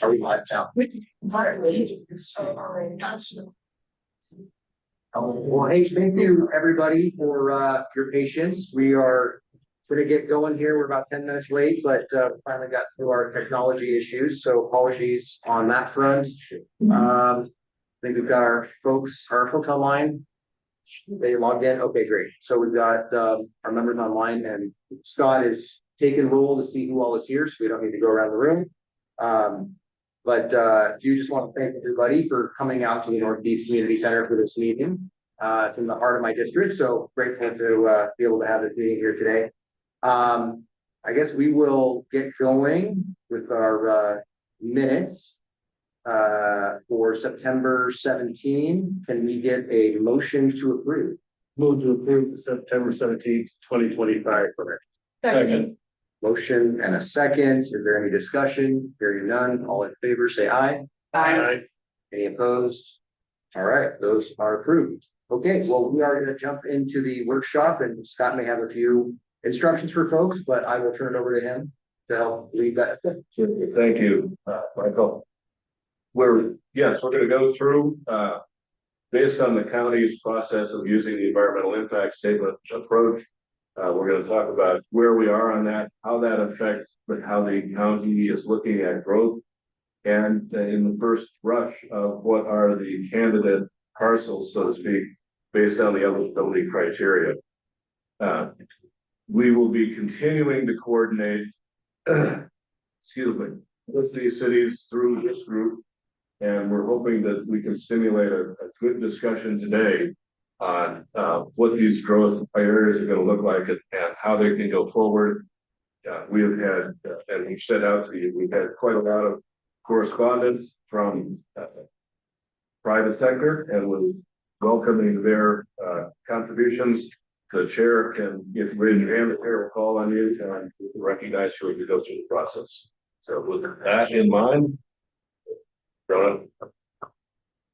Are we live now? Well, hey, thank you everybody for your patience. We are going to get going here. We're about 10 minutes late, but finally got through our technology issues. So apologies on that front. I think we've got our folks online. They logged in. Okay, great. So we've got our members online, and Scott is taking roll to see who all is here, so we don't need to go around the room. But do just want to thank everybody for coming out to the Northeast Community Center for this meeting. It's in the heart of my district, so grateful to be able to have this meeting here today. I guess we will get going with our minutes for September 17. Can we get a motion to approve? Move to approve the September 17th, 2025 permit. Second. Motion and a second. Is there any discussion? Hearing none. All in favor, say aye. Aye. Any opposed? All right, those are approved. Okay, well, we are going to jump into the workshop, and Scott may have a few instructions for folks, but I will turn it over to him to help lead that. Thank you, Michael. We're going to go through based on the county's process of using the environmental impact statement approach. We're going to talk about where we are on that, how that affects how the county is looking at growth, and in the first rush of what are the candidate parcels, so to speak, based on the eligibility criteria. We will be continuing to coordinate, excuse me, with these cities through this group, and we're hoping that we can stimulate a good discussion today on what these growth areas are going to look like and how they can go forward. We have had, and we've set out to you, we've had quite a lot of correspondence from private sector, and we're welcoming their contributions. The chair can, if you raise your hand, the chair will call on you and recognize you as you go through the process. So with that in mind, Rona,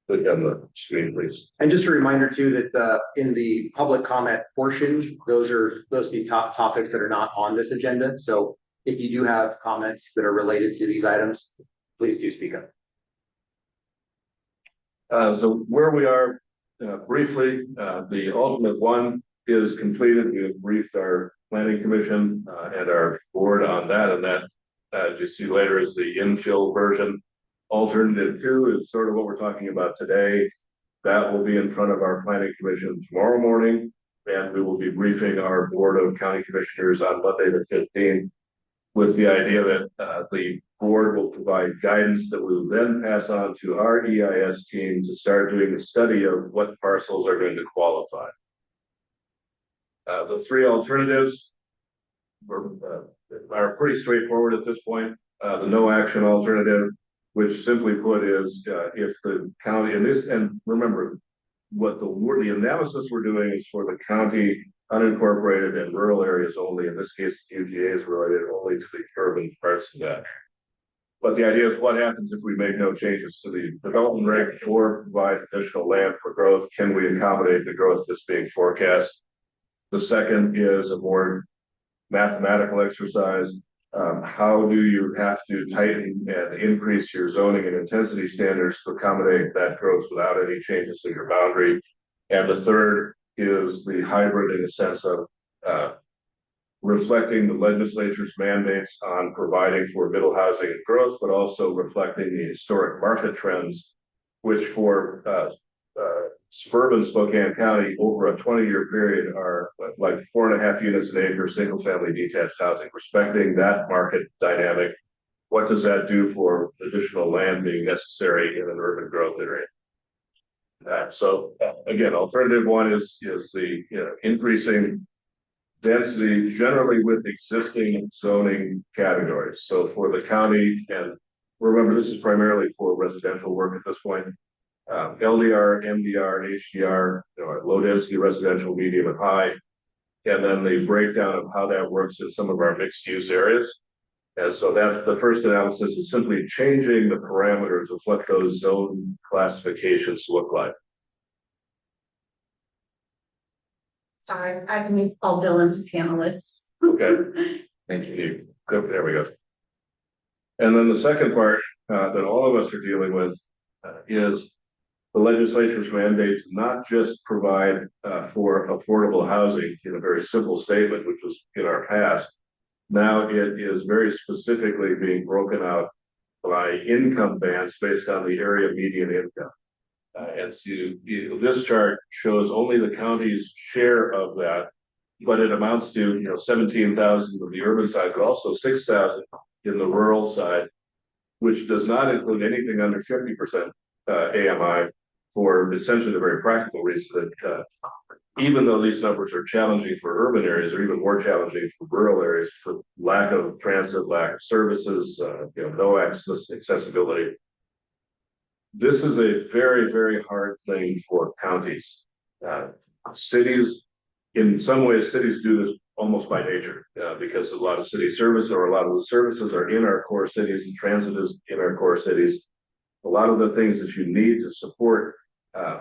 click on the screen, please. And just a reminder too that in the public comment portion, those be top topics that are not on this agenda. So if you do have comments that are related to these items, please do speak up. So where we are briefly, the ultimate one is completed. We have briefed our planning commission and our board on that, and that, as you see later, is the infill version. Alternative 2 is sort of what we're talking about today. That will be in front of our planning commission tomorrow morning, and we will be briefing our board of county commissioners on Monday the 15th, with the idea that the board will provide guidance that we will then pass on to our EIS team to start doing the study of what parcels are going to qualify. The three alternatives are pretty straightforward at this point. The no action alternative, which simply put is if the county, and remember, what the analysis we're doing is for the county unincorporated and rural areas only. In this case, UGA is related only to the urban parts of that. But the idea is what happens if we make no changes to the development rate or provide additional land for growth? Can we accommodate the growth that's being forecast? The second is a more mathematical exercise. How do you have to tighten and increase your zoning and intensity standards to accommodate that growth without any changes to your boundary? And the third is the hybrid, in a sense of reflecting the legislature's mandates on providing for middle housing and growth, but also reflecting the historic market trends, which for suburban Spokane County over a 20-year period are like 4.5 units an acre, single family detached housing. Respecting that market dynamic, what does that do for additional land being necessary in an urban growth area? Again, alternative one is the increasing density generally with existing zoning categories. So for the county, and remember, this is primarily for residential work at this point. LDR, MDR, and HDR, low density residential, medium, and high. And then the breakdown of how that works in some of our mixed use areas. And so that's the first analysis is simply changing the parameters of what those zone classifications look like. Sorry, I can meet all Dylan's panelists. Okay. Thank you. Good. There we go. And then the second part that all of us are dealing with is the legislature's mandate to not just provide for affordable housing in a very simple statement, which was in our past. Now it is very specifically being broken out by income bands based on the area median income. And so this chart shows only the county's share of that, but it amounts to 17,000 of the urban side, but also 6,000 in the rural side, which does not include anything under 50% AMI for essentially the very practical reason that even though these numbers are challenging for urban areas, they're even more challenging for rural areas for lack of transit, lack of services, no accessibility. This is a very, very hard thing for counties. Cities, in some ways, cities do this almost by nature because a lot of city service or a lot of the services are in our core cities, and transit is in our core cities. A lot of the things that you need to support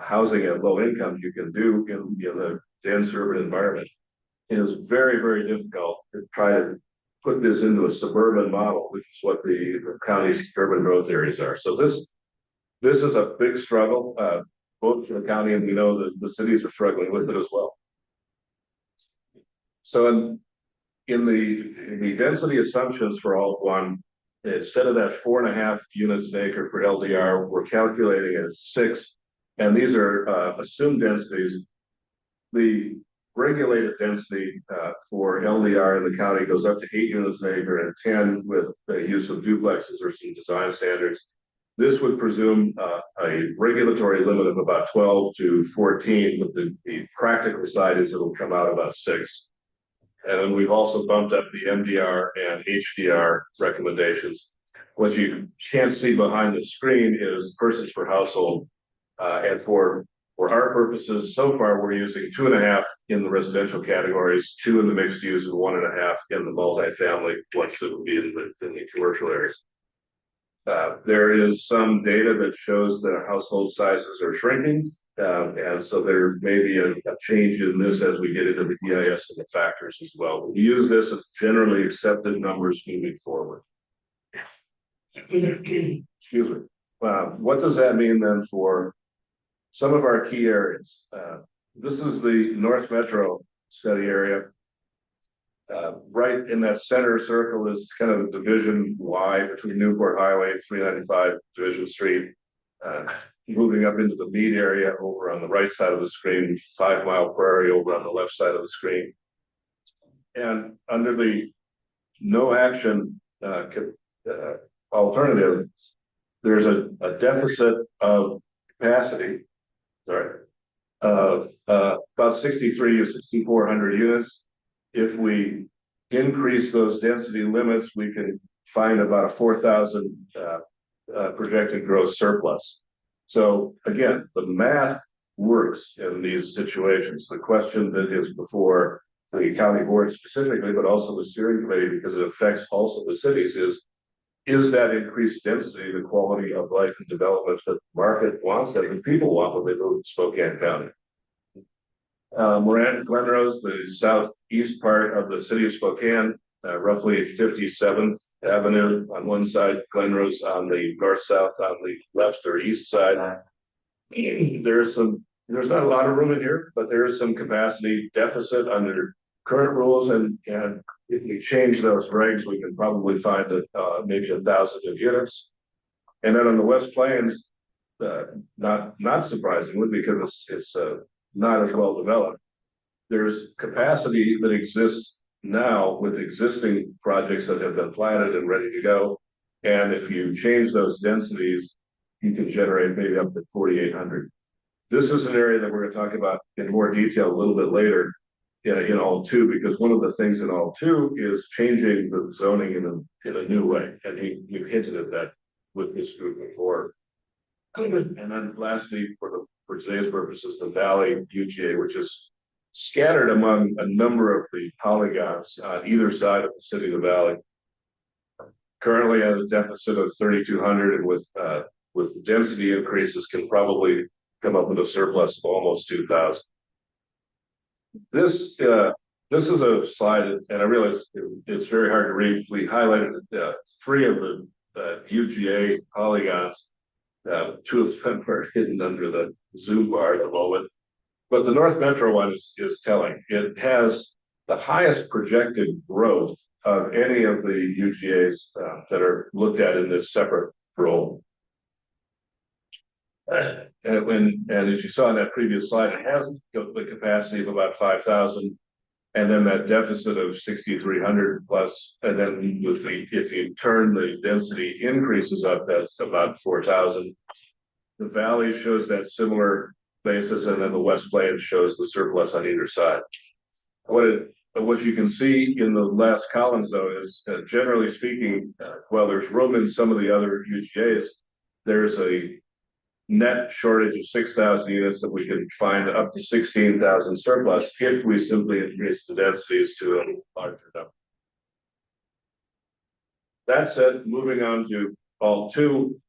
housing at low income you can do in the dense urban environment. It is very, very difficult to try to put this into a suburban model, which is what the county's urban growth areas are. So this is a big struggle, both for the county and we know that the cities are struggling with it as well. So in the density assumptions for alt one, instead of that 4.5 units an acre for LDR, we're calculating it at 6. And these are assumed densities. The regulated density for LDR in the county goes up to 8 units an acre and 10 with the use of duplexes or some design standards. This would presume a regulatory limit of about 12 to 14, but the practical side is it'll come out about 6. And then we've also bumped up the MDR and HDR recommendations. What you can't see behind the screen is persons per household. And for our purposes, so far we're using 2.5 in the residential categories, 2 in the mixed use, and 1.5 in the multifamily, ones that would be in the commercial areas. There is some data that shows that household sizes are shrinking. And so there may be a change in this as we get into the EIS and the factors as well. We use this as generally accepted numbers moving forward. Excuse me. What does that mean then for some of our key areas? This is the North Metro study area. Right in that center circle is kind of the division Y between Newport Highway and 395 Division Street. Moving up into the Mead area over on the right side of the screen, 5 Mile Prairie over on the left side of the screen. And under the no action alternative, there's a deficit of capacity, of about 63 or 6,400 units. If we increase those density limits, we can find about a 4,000 projected gross surplus. So again, the math works in these situations. The question that is before the county board specifically, but also the steering committee, because it affects also the cities, is that increased density the quality of life and development that the market wants and the people want when they move to Spokane County? We're at Glenrose, the southeast part of the city of Spokane, roughly 57th Avenue on one side, Glenrose on the north-south on the left or east side. There's not a lot of room in here, but there is some capacity deficit under current rules, and if we change those regs, we can probably find maybe 1,000 new units. And then on the West Plains, not surprisingly, because it's not as well developed, there's capacity that exists now with existing projects that have been platted and ready to go. And if you change those densities, you can generate maybe up to 4,800 This is an area that we're gonna talk about in more detail a little bit later in all two, because one of the things in all two is changing the zoning in a new way. And you hinted at that with this group before. And then lastly, for today's purposes, the Valley UGA, which is scattered among a number of the polygons on either side of the city of the Valley. Currently at a deficit of 3,200, and with density increases can probably come up with a surplus of almost 2,000. This is a slide, and I realize it's very hard to read. We highlighted three of the UGA polygons. Two of them are hidden under the zoom bar at the moment. But the North Metro one is telling. It has the highest projected growth of any of the UGAs that are looked at in this separate role. And as you saw in that previous slide, it has the capacity of about 5,000, and then that deficit of 6,300 plus, and then if you turn the density increases up, that's about 4,000. The Valley shows that similar basis, and then the West Plains shows the surplus on either side. What you can see in the last columns, though, is generally speaking, while there's room in some of the other UGAs, there's a net shortage of 6,000 units that we can find up to 16,000 surplus if we simply increase the densities to a larger number. That said, moving on to all two,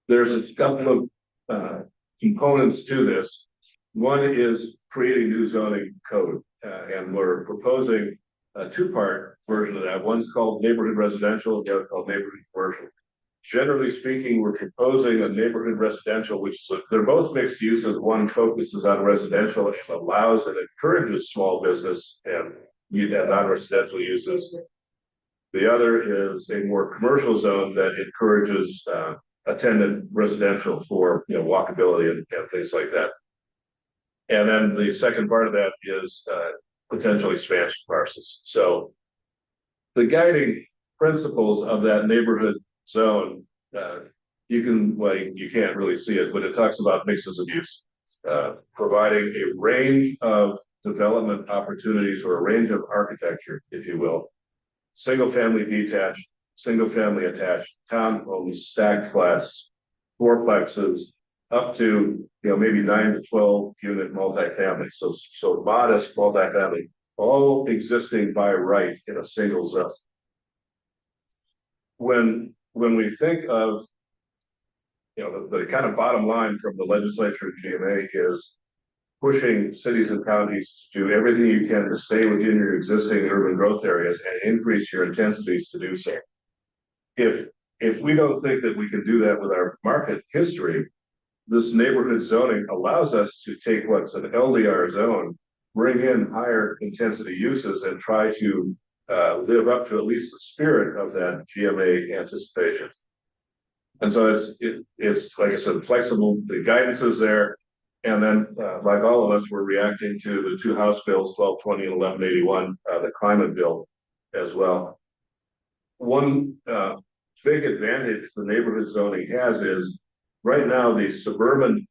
there's a couple of components to this. One is creating new zoning code, and we're proposing a two-part version of that. One's called neighborhood residential, the other called neighborhood commercial. Generally speaking, we're proposing a neighborhood residential, which is they're both mixed uses. One focuses on residential and allows and encourages small business and non-residential uses. The other is a more commercial zone that encourages attendant residential for walkability and things like that. And then the second part of that is potential expansion parcels. So the guiding principles of that neighborhood zone, you can't really see it, but it talks about mixes of use, providing a range of development opportunities or a range of architecture, if you will. Single family detached, single family attached, townhomes, stacked flats, fourplexes, up to maybe 9 to 12 unit multifamily. So modest multifamily, all existing by right in a single zone. When we think of the kind of bottom line from the legislature of GMA is pushing cities and counties to do everything you can to stay within your existing urban growth areas and increase your intensities to do so. If we don't think that we can do that with our market history, this neighborhood zoning allows us to take what's an LDR zone, bring in higher intensity uses, and try to live up to at least the spirit of that GMA anticipation. And so it's like I said, flexible. The guidance is there, and then like all of us, we're reacting to the two House bills, 1220 and 1181, the climate bill as well. One big advantage the neighborhood zoning has is right now the suburban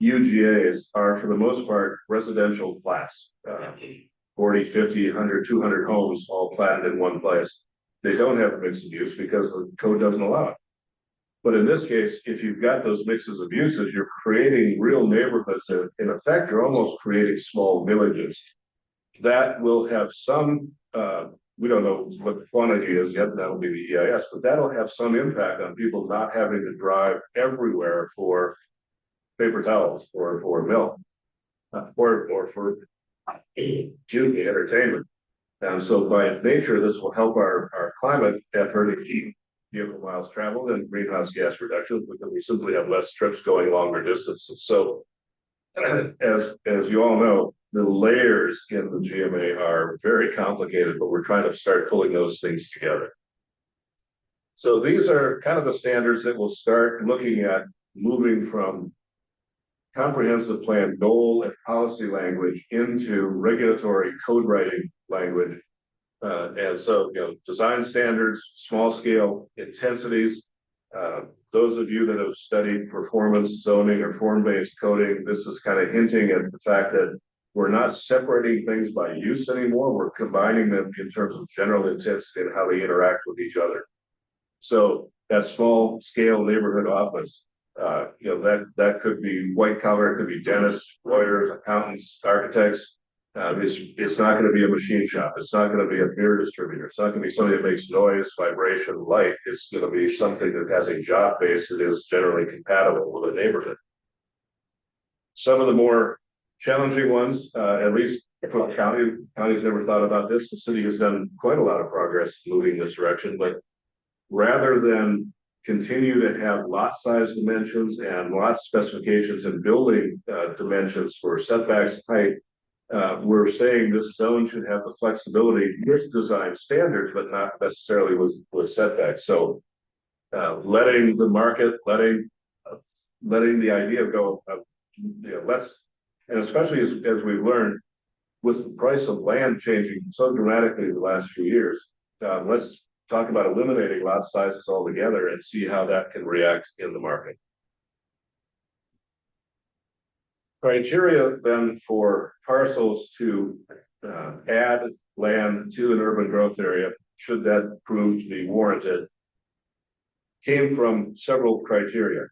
UGAs are for the most part residential class. 40, 50, 100, 200 homes all platted in one place. They don't have a mix of use because the code doesn't allow it. But in this case, if you've got those mixes of uses, you're creating real neighborhoods that in effect you're almost creating small villages. That will have some, we don't know what the quantity is yet, that'll be the EIS, but that'll have some impact on people not having to drive everywhere for paper towels or for milk or for entertainment. And so by nature, this will help our climate effort to keep vehicle miles traveled and greenhouse gas reductions because we simply have less trips going longer distances. So as you all know, the layers in the GMA are very complicated, but we're trying to start pulling those things together. So these are kind of the standards that we'll start looking at moving from comprehensive plan goal and policy language into regulatory code writing language. And so, design standards, small scale intensities, Those of you that have studied performance zoning or form-based coding, this is kind of hinting at the fact that we're not separating things by use anymore. We're combining them in terms of general intensity and how they interact with each other. So that small scale neighborhood office, that could be white collar, it could be dentists, lawyers, accountants, architects. It's not going to be a machine shop. It's not going to be a beer distributor. It's not going to be something that makes noise, vibration, light. It's going to be something that has a job base that is generally compatible with a neighborhood. Some of the more challenging ones, at least for the county's never thought about this. The city has done quite a lot of progress moving this direction, but rather than continue to have lot size dimensions and lot specifications and building dimensions for setbacks, height, we're saying this zone should have the flexibility with design standards, but not necessarily with setbacks. So letting the market, letting the idea go, and especially as we've learned with the price of land changing so dramatically in the last few years, let's talk about eliminating lot sizes altogether and see how that can react in the market. Criteria then for parcels to add land to an urban growth area, should that prove to be warranted, came from several criteria.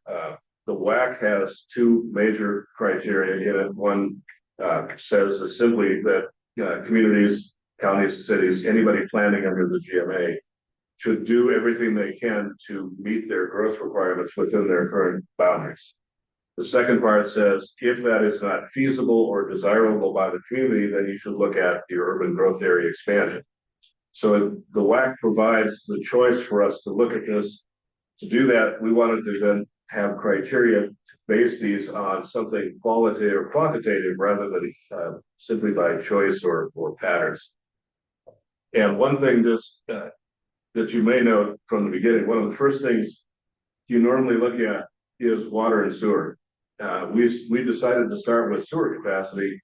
The WAC has two major criteria in it. One says simply that communities, counties, cities, anybody planning under the GMA should do everything they can to meet their growth requirements within their current boundaries. The second part says, if that is not feasible or desirable by the community, then you should look at your urban growth area expansion. So the WAC provides the choice for us to look at this. To do that, we wanted to then have criteria to base these on something qualitative or quantitative rather than simply by choice or patterns. And one thing that you may note from the beginning, one of the first things you normally look at is water and sewer. We decided to start with sewer capacity,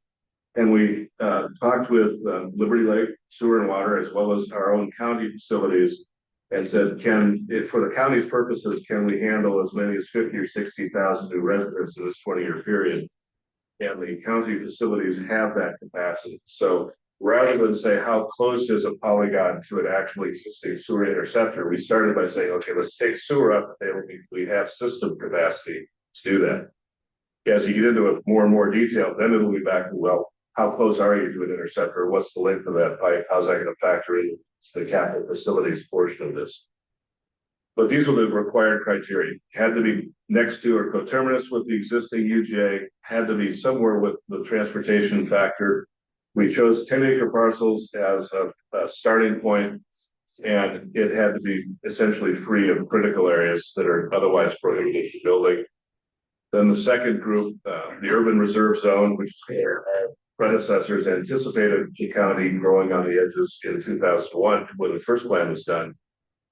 and we talked with Liberty Lake Sewer and Water as well as our own county facilities and said, for the county's purposes, can we handle as many as 50 or 60,000 new residents in this 20-year period? And the county facilities have that capacity. So rather than say how close is a polygon to an actually existing sewer interceptor, we started by saying, okay, let's take sewer up there. We have system capacity to do that. As you get into it more and more detail, then it'll be back to, well, how close are you to an interceptor? What's the length of that pipe? How's that going to factor in the capital facilities portion of this? But these were the required criteria. Had to be next to or coterminous with the existing UGA, had to be somewhere with the transportation factor. We chose 10-acre parcels as a starting point, and it had to be essentially free of critical areas that are otherwise prohibited from building. Then the second group, the urban reserve zone, which predecessors anticipated the county growing on the edges in 2001 when the first plan was done.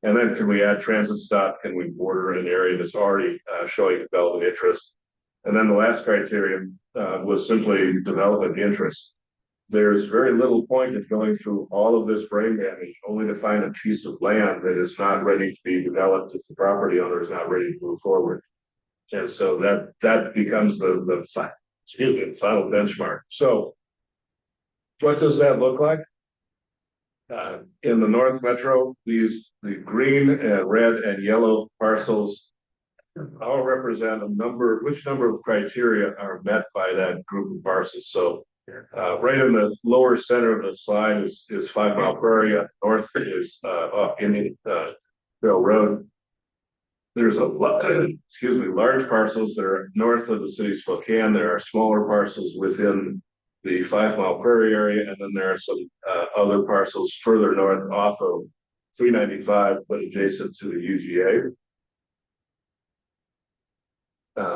And then can we add transit stop? Can we border an area that's already showing development interest? And then the last criterion was simply development interest. There's very little point in going through all of this brain damage only to find a piece of land that is not ready to be developed if the property owner is not ready to move forward. And so that becomes the final benchmark. So what does that look like? In the North Metro, the green, red, and yellow parcels all represent which number of criteria are met by that group of parcels. So right in the lower center of the slide is 5 Mile Prairie. North is off Indian Trail Road. There's large parcels that are north of the city of Spokane. There are smaller parcels within the 5 Mile Prairie area, and then there are some other parcels further north off of 395, but adjacent to the UGA.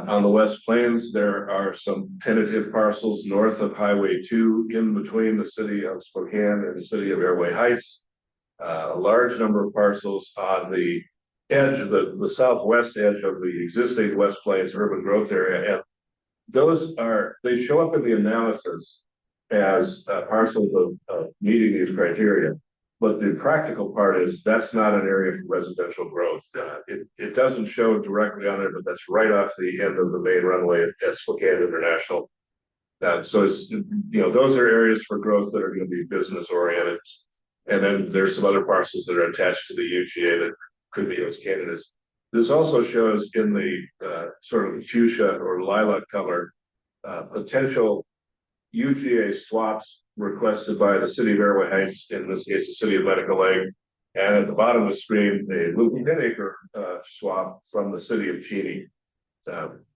On the West Plains, there are some tentative parcels north of Highway 2 in between the city of Spokane and the city of Airway Heights. A large number of parcels on the edge of the southwest edge of the existing West Plains urban growth area. And they show up in the analysis as parcels of meeting these criteria. But the practical part is that's not an area for residential growth. It doesn't show directly on there, but that's right off the end of the main runway at Spokane International. So it's, those are areas for growth that are going to be business oriented. And then there's some other parcels that are attached to the UGA that could be those candidates. This also shows in the sort of fuchsia or lilac color potential UGA swaps requested by the city of Airway Heights, in this case, the city of Medical Lake. And at the bottom of the screen, a loop 10-acre swap from the city of Cheney.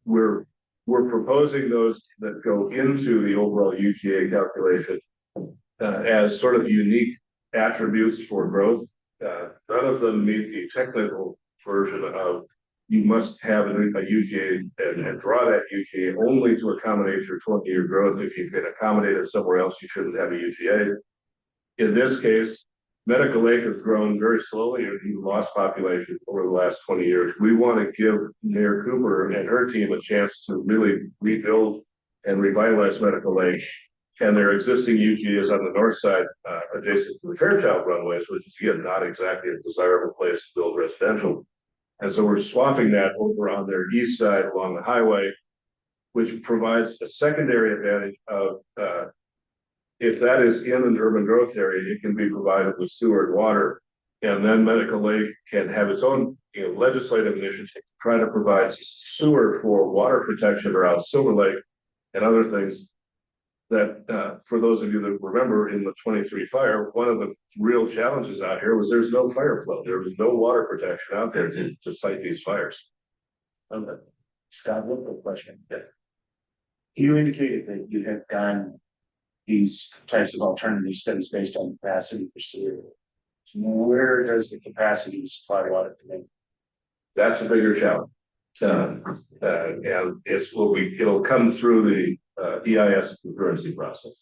We're proposing those that go into the overall UGA calculation as sort of unique attributes for growth. None of them meet the technical version of you must have a UGA and draw that UGA only to accommodate your 20-year growth. If you can accommodate it somewhere else, you shouldn't have a UGA. In this case, Medical Lake has grown very slowly and lost population over the last 20 years. We want to give Mayor Cooper and her team a chance to really rebuild and revitalize Medical Lake. And their existing UGA is on the north side, adjacent to the Fairchild runways, which is again not exactly a desirable place to build residential. And so we're swapping that over on their east side along the highway, which provides a secondary advantage of if that is in an urban growth area, it can be provided with sewer and water. And then Medical Lake can have its own legislative initiative to try to provide sewer for water protection around Silver Lake and other things. That for those of you that remember in the 23 fire, one of the real challenges out here was there's no fire flow. There was no water protection out there to fight these fires. Scott, one quick question. You indicated that you have done these types of alternative studies based on capacity for sewer. Where does the capacity to supply water come in? That's a bigger challenge. And it'll come through the EIS concurrency process.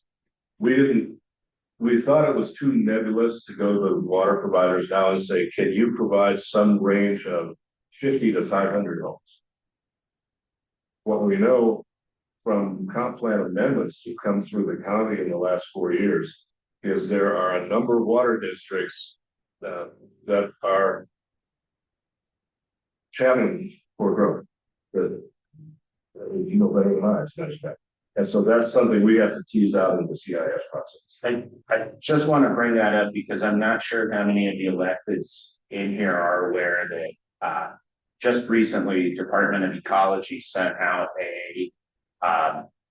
We thought it was too nebulous to go to the water providers now and say, can you provide some range of 50 to 500 homes? What we know from comp plan amendments that come through the county in the last 4 years is there are a number of water districts that are challenged for growth. You know better than I, that. And so that's something we have to tease out in the CIS process. I just want to bring that up because I'm not sure how many of the electeds in here are aware that just recently Department of Ecology sent out a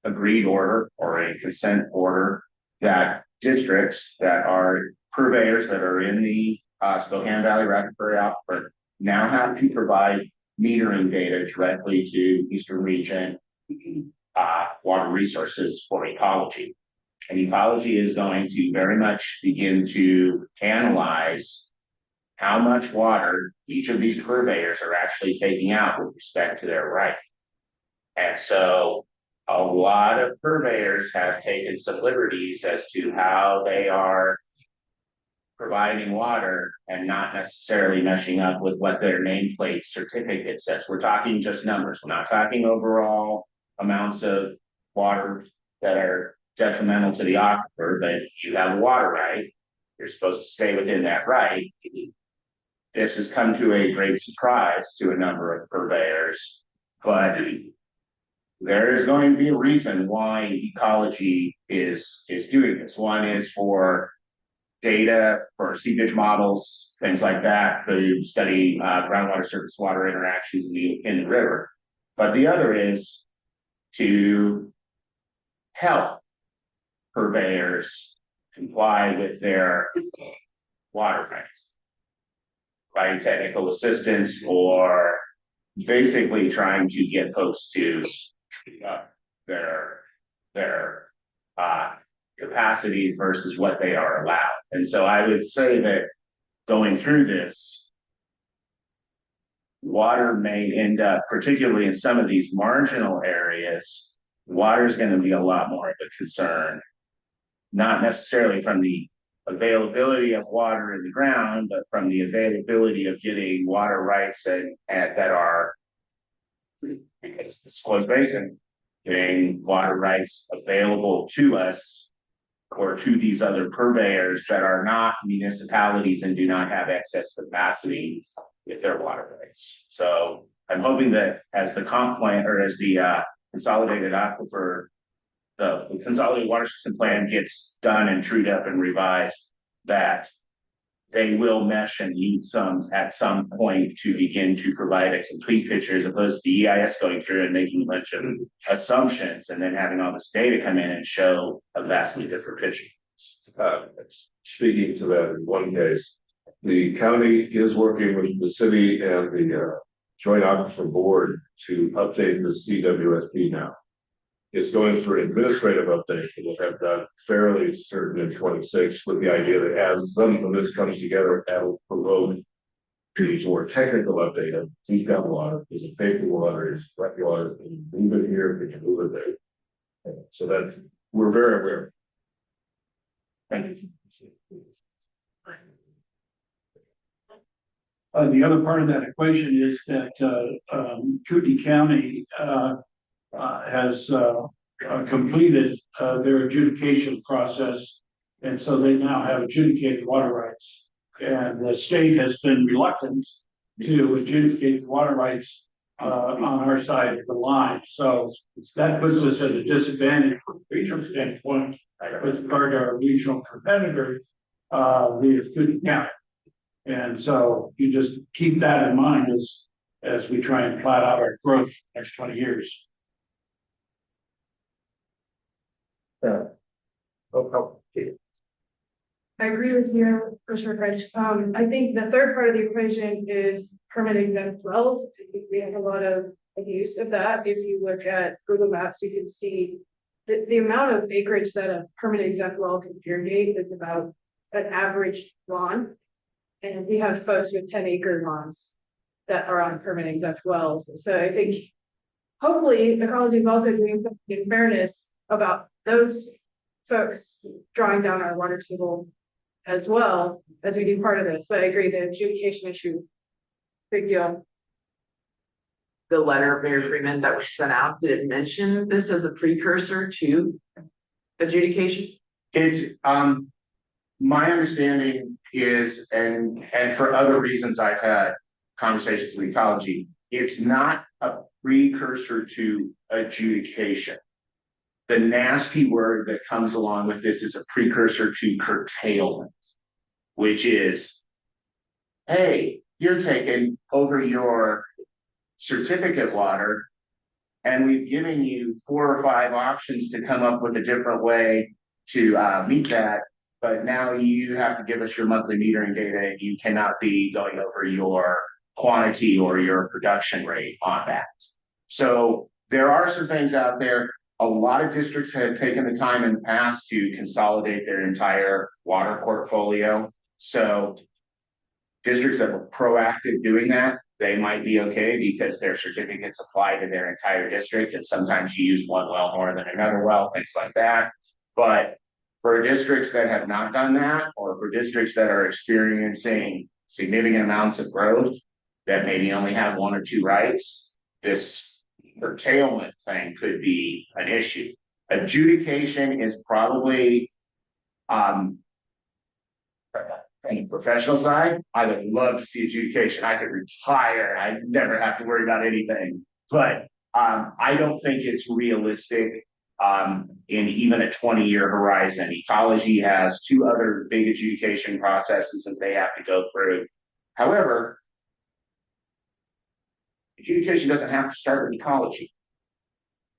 agreed order or a consent order that districts that are purveyors that are in the Spokane Valley Rapid Prairie Aquifer now have to provide metering data directly to Eastern Region water resources for ecology. And ecology is going to very much begin to analyze how much water each of these purveyors are actually taking out with respect to their right. And so a lot of purveyors have taken some liberties as to how they are providing water and not necessarily meshing up with what their nameplate certificate says. We're talking just numbers. We're not talking overall amounts of water that are detrimental to the aquifer, but you have a water right. You're supposed to stay within that right. This has come to a great surprise to a number of purveyors, but there is going to be a reason why ecology is doing this. One is for data, for seepage models, things like that, to study groundwater surface water interactions in the river. But the other is to help purveyors comply with their water rights, providing technical assistance or basically trying to get folks to their capacities versus what they are allowed. And so I would say that going through this, water may end up, particularly in some of these marginal areas, water is going to be a lot more of a concern, not necessarily from the availability of water in the ground, but from the availability of getting water rights and that are, because it's a disclosed basin, getting water rights available to us or to these other purveyors that are not municipalities and do not have excess capacity with their water rights. So I'm hoping that as the comp plan or as the consolidated aquifer, the consolidated water system plan gets done and trued up and revised, that they will mesh and need some at some point to begin to provide a complete picture as opposed to the EIS going through and making a bunch of assumptions and then having all this data come in and show a vastly different picture. Speaking to that in one case, the county is working with the city and the joint aquifer board to update the CWSP now. It's going through an administrative update that will have done fairly certain in 26 with the idea that as some of this comes together, that'll provoke the more technical update of deep down water, is it paper water, is it wet water, can you move it here, can you move it there? So that we're very aware. Thank you. The other part of that equation is that Kootenai County has completed their adjudication process, and so they now have adjudicated water rights. And the state has been reluctant to adjudicate water rights on our side of the line. So that puts us at a disadvantage from a regional standpoint with regard to our regional competitors, the Kootenai County. And so you just keep that in mind as we try and plot out our growth for the next 20 years. I agree with you, Commissioner French. I think the third part of the equation is permitting exempt wells. I think we have a lot of use of that. If you look at Google Maps, you can see the amount of acreage that a permanent exempt well can irrigate is about an average lawn. And we have folks with 10-acre lawns that are on permanent exempt wells. So I think hopefully ecology is also doing something in fairness about those folks drawing down our water table as well as we do part of this. But I agree, the adjudication issue, big deal. The letter of Mayor Freeman that was sent out, did it mention this as a precursor to adjudication? It's my understanding is, and for other reasons I've had conversations with ecology, it's not a precursor to adjudication. The nasty word that comes along with this is a precursor to curtailment, which is, hey, you're taking over your certificate water, and we've given you 4 or 5 options to come up with a different way to meet that. But now you have to give us your monthly metering data, and you cannot be going over your quantity or your production rate on that. So there are some things out there. A lot of districts have taken the time in the past to consolidate their entire water portfolio. So districts that were proactive doing that, they might be okay because their certificates apply to their entire district. And sometimes you use one well more than another well, things like that. But for districts that have not done that, or for districts that are experiencing significant amounts of growth that maybe only have 1 or 2 rights, this curtailment thing could be an issue. Adjudication is probably, on the professional side, I would love to see adjudication. I could retire. I never have to worry about anything. But I don't think it's realistic in even a 20-year horizon. Ecology has 2 other big adjudication processes that they have to go through. However, adjudication doesn't have to start with ecology.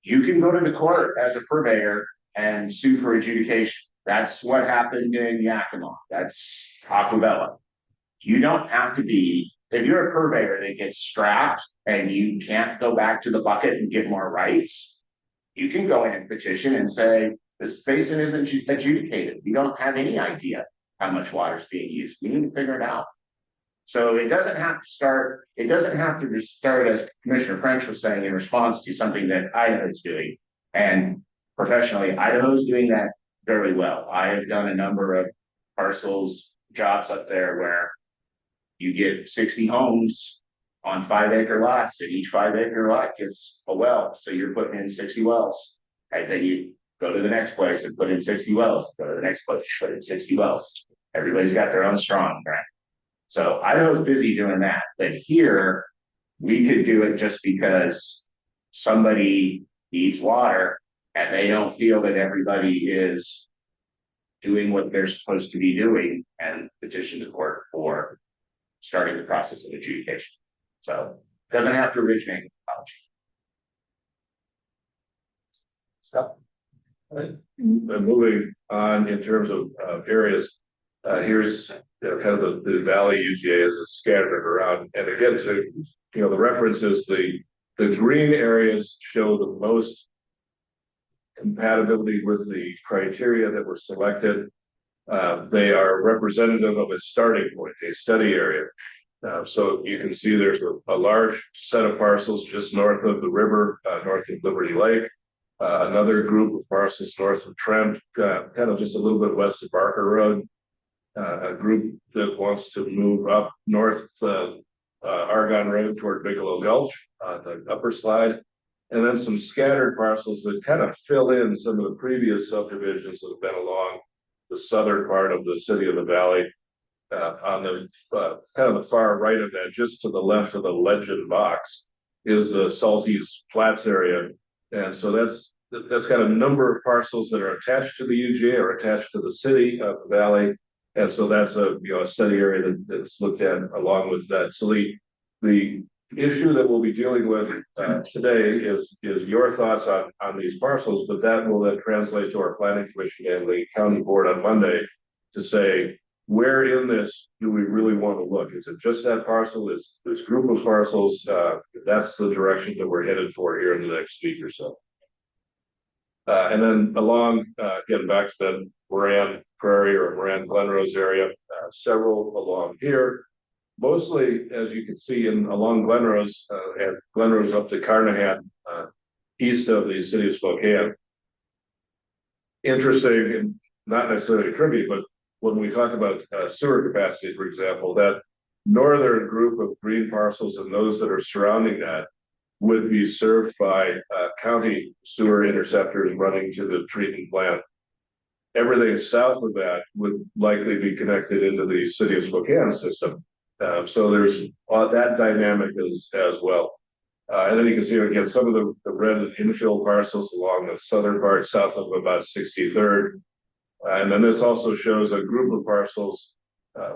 You can go to the court as a purveyor and sue for adjudication. That's what happened in Yakima. That's Aquabella. You don't have to be, if you're a purveyor that gets strapped and you can't go back to the bucket and get more rights, you can go in and petition and say, this basin isn't adjudicated. We don't have any idea how much water is being used. We need to figure it out. So it doesn't have to start, as Commissioner French was saying, in response to something that Idaho is doing. And professionally, Idaho is doing that very well. I have done a number of parcels, jobs up there where you get 60 homes on 5-acre lots, and each 5-acre lot gets a well. So you're putting in 60 wells, right, that you Go to the next place and put in 60 wells, go to the next place, put in 60 wells. Everybody's got their own strong grant. So Idaho's busy doing that, but here we could do it just because somebody needs water and they don't feel that everybody is doing what they're supposed to be doing and petition the court for starting the process of adjudication. So it doesn't have to originate in college. Moving on in terms of areas, here's kind of the valley UGA as it's scattered around. And again, so the reference is the green areas show the most compatibility with the criteria that were selected. They are representative of a starting point, a study area. So you can see there's a large set of parcels just north of the river, north of Liberty Lake. Another group of parcels north of Trent, kind of just a little bit west of Barker Road. A group that wants to move up north Argonne Road toward Bigelow Gulch, the upper slide. And then some scattered parcels that kind of fill in some of the previous subdivisions that have been along the southern part of the city of the valley. On the kind of the far right of that, just to the left of the legend box, is the Salties Flats area. And so that's got a number of parcels that are attached to the UGA or attached to the city of the valley. And so that's a study area that's looked at along with that. So the issue that we'll be dealing with today is your thoughts on these parcels, but that will then translate to our planning commission and the county board on Monday to say, where in this do we really want to look? Is it just that parcel? Is this group of parcels? That's the direction that we're headed for here in the next week or so. And then along, getting back to the Moran Prairie or Moran Glenrose area, several along here. Mostly, as you can see, along Glenrose and Glenrose up to Carnahan, east of the city of Spokane. Interesting, and not necessarily trivia, but when we talk about sewer capacity, for example, that northern group of green parcels and those that are surrounding that would be served by county sewer interceptors running to the treatment plant. Everything south of that would likely be connected into the city of Spokane system. So there's that dynamic as well. And then you can see again some of the red infill parcels along the southern part, south of about 63rd. And then this also shows a group of parcels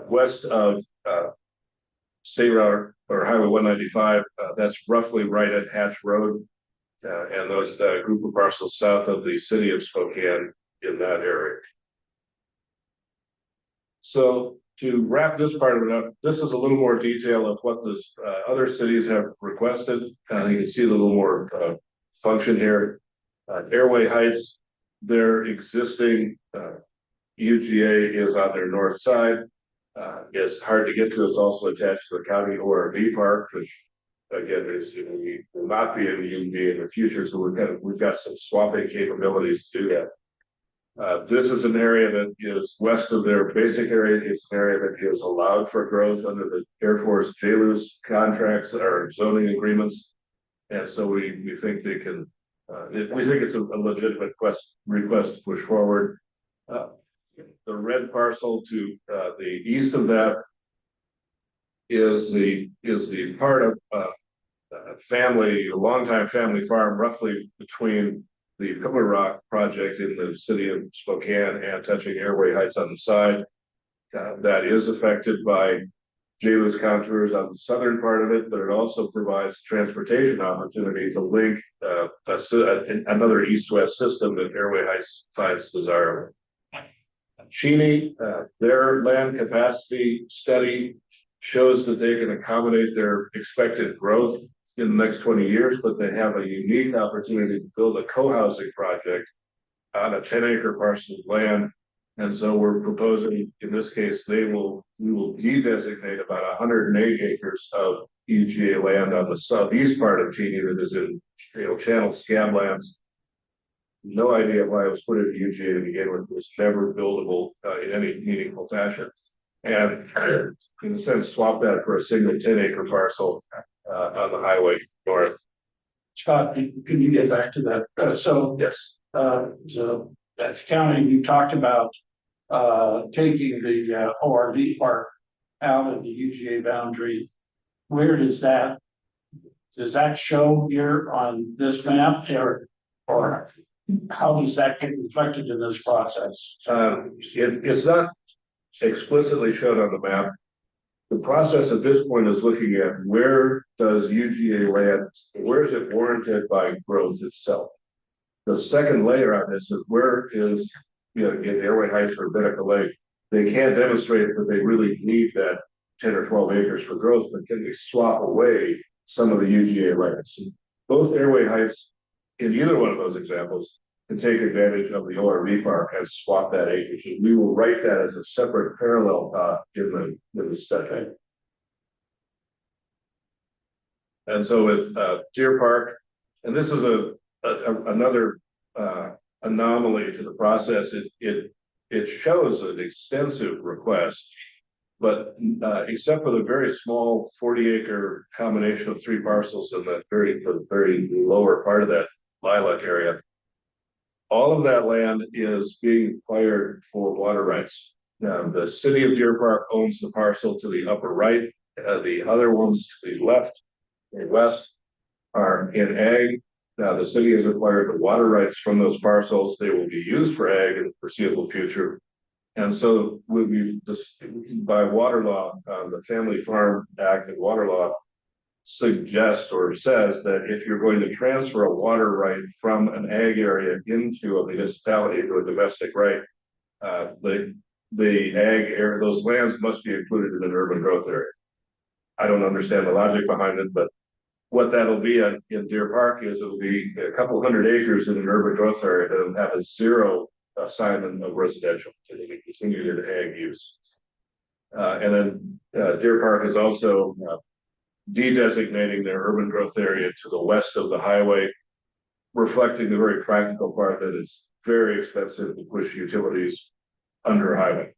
west of State Route or Highway 195. That's roughly right at Hatch Road. And those group of parcels south of the city of Spokane in that area. So to wrap this part of it up, this is a little more detail of what the other cities have requested. You can see a little more function here. Airway Heights, their existing UGA is on their north side. It's hard to get to. It's also attached to the county ORV park, which again we will not be in the UGA in the future. So we've got some swapping capabilities to do that. This is an area that is west of their basic area. It's an area that is allowed for growth under the Air Force JLUS contracts or zoning agreements. And so we think they can, we think it's a legitimate request to push forward. The red parcel to the east of that is the part of a longtime family farm, roughly between the Pillar Rock project in the city of Spokane and touching Airway Heights on the side. That is affected by JLUS contours on the southern part of it, but it also provides transportation opportunity to link another east-west system that Airway Heights finds desirable. Cheney, their land capacity study shows that they can accommodate their expected growth in the next 20 years, but they have a unique opportunity to build a co-housing project on a 10-acre parcel of land. And so we're proposing, in this case, we will de-designate about 108 acres of UGA land on the southeast part of Cheney that is in channeled scablands. No idea why it was put into UGA to begin with. It was never buildable in any meaningful fashion. And in a sense, swap that for a single 10-acre parcel on the highway north. Scott, can you get back to that? So Yes. so that's county, you talked about taking the ORV park out of the UGA boundary. Where does that show here on this map, or how does that get reflected in this process? It's not explicitly shown on the map. The process at this point is looking at where does UGA land, where is it warranted by growth itself? The second layer on this is where is, in Airway Heights or Beneca Lake, they can't demonstrate that they really need that 10 or 12 acres for growth, but can they swap away some of the UGA lands? Both Airway Heights, in either one of those examples, can take advantage of the ORV park and swap that acreage. And we will write that as a separate parallel in the study. And so with Deer Park, and this is another anomaly to the process. It shows an extensive request, but except for the very small 40-acre combination of 3 parcels in the very lower part of that lilac area, all of that land is being acquired for water rights. Now, the city of Deer Park owns the parcel to the upper right. The other ones to the left and west are in ag. Now, the city has acquired the water rights from those parcels. They will be used for ag in the foreseeable future. And so we just, by water law, the Family Farm Act and water law suggests or says that if you're going to transfer a water right from an ag area into a municipality to a domestic right, the ag area, those lands must be included in an urban growth area. I don't understand the logic behind it, but what that'll be in Deer Park is it'll be a couple hundred acres in an urban growth area that'll have a 0 assignment of residential, so they can continue their ag use. And then Deer Park is also de-designating their urban growth area to the west of the highway, reflecting the very practical part that it's very expensive to push utilities under a highway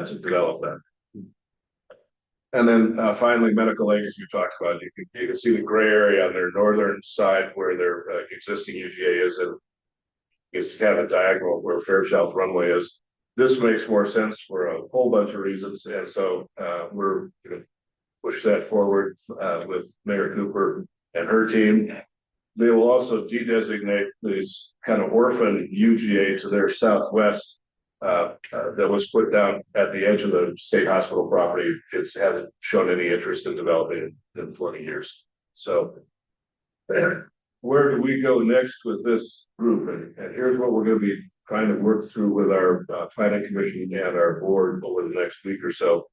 to develop that. And then finally, Medical Lake, as you talked about, you can see the gray area on their northern side where their existing UGA is, and it's kind of a diagonal where Fairchild Runway is. This makes more sense for a whole bunch of reasons, and so we're going to push that forward with Mayor Cooper and her team. They will also de-designate this kind of orphan UGA to their southwest that was put down at the edge of the state hospital property. It hasn't shown any interest in developing it in 20 years. So where do we go next with this group? And here's what we're going to be trying to work through with our planning commission and our board over the next week or so.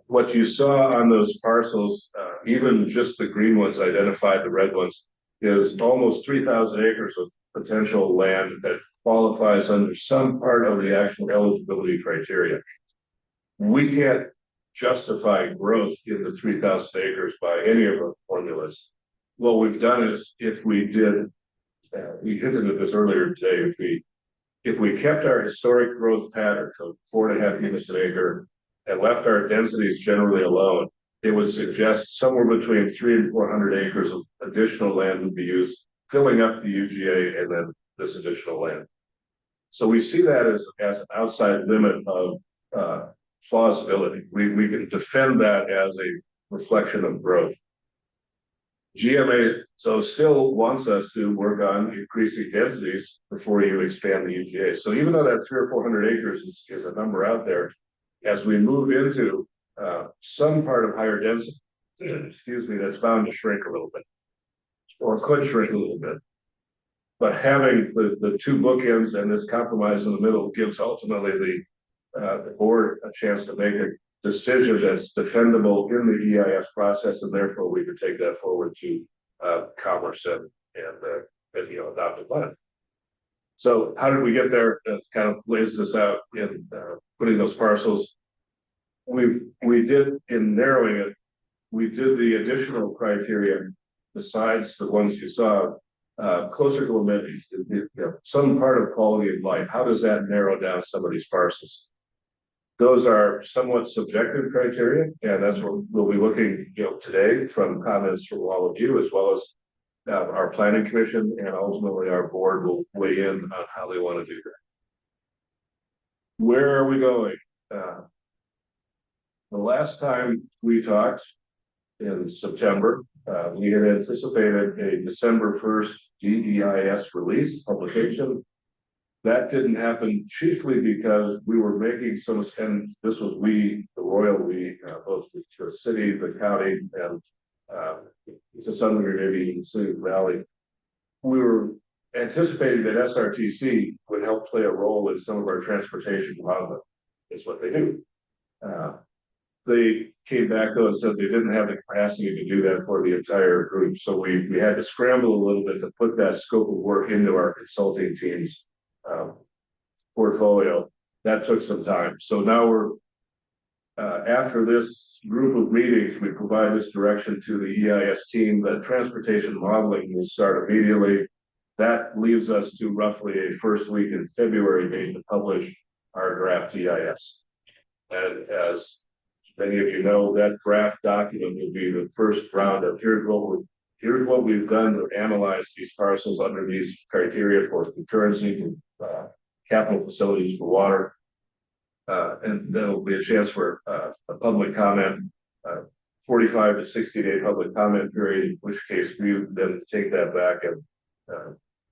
What you saw on those parcels, even just the green ones identified, the red ones, is almost 3,000 acres of potential land that qualifies under some part of the actual eligibility criteria. We can't justify growth in the 3,000 acres by any of our formulas. What we've done is, if we did, we hinted at this earlier today, if we kept our historic growth pattern of 4.5 units an acre and left our densities generally alone, it would suggest somewhere between 300 and 400 acres of additional land would be used, filling up the UGA and then this additional land. So we see that as an outside limit of plausibility. We can defend that as a reflection of growth. GMA so still wants us to work on increasing densities before you expand the UGA. So even though that 300 or 400 acres is a number out there, as we move into some part of higher density, excuse me, that's bound to shrink a little bit, or could shrink a little bit. But having the 2 bookends and this compromise in the middle gives ultimately the board a chance to make a decision that's defendable in the EIS process, and therefore we could take that forward to Commerce and adopt a plan. So how did we get there? Kind of lays this out in putting those parcels. We did, in narrowing it, we did the additional criteria besides the ones you saw, closer to amenities, some part of quality of life. How does that narrow down some of these parcels? Those are somewhat subjective criteria, and that's what we'll be looking today from comments from all of you, as well as our planning commission and ultimately our board will weigh in on how they want to do that. Where are we going? The last time we talked in September, we had anticipated a December 1st DEIS release publication. That didn't happen chiefly because we were making some, and this was we, the royal we, both the city, the county, and to some degree, maybe even the city of Valley. We were anticipating that SRTC would help play a role in some of our transportation modeling. It's what they do. They came back though and said they didn't have the capacity to do that for the entire group. So we had to scramble a little bit to put that scope of work into our consulting team's portfolio. That took some time. So now we're after this group of meetings, we provide this direction to the EIS team that transportation modeling will start immediately. That leaves us to roughly a first week in February date to publish our draft EIS. And as many of you know, that draft document will be the first round of here's what we've done to analyze these parcels under these criteria for concurrency, capital facilities for water. And there'll be a chance for a public comment, 45 to 60-day public comment period, in which case we would then take that back and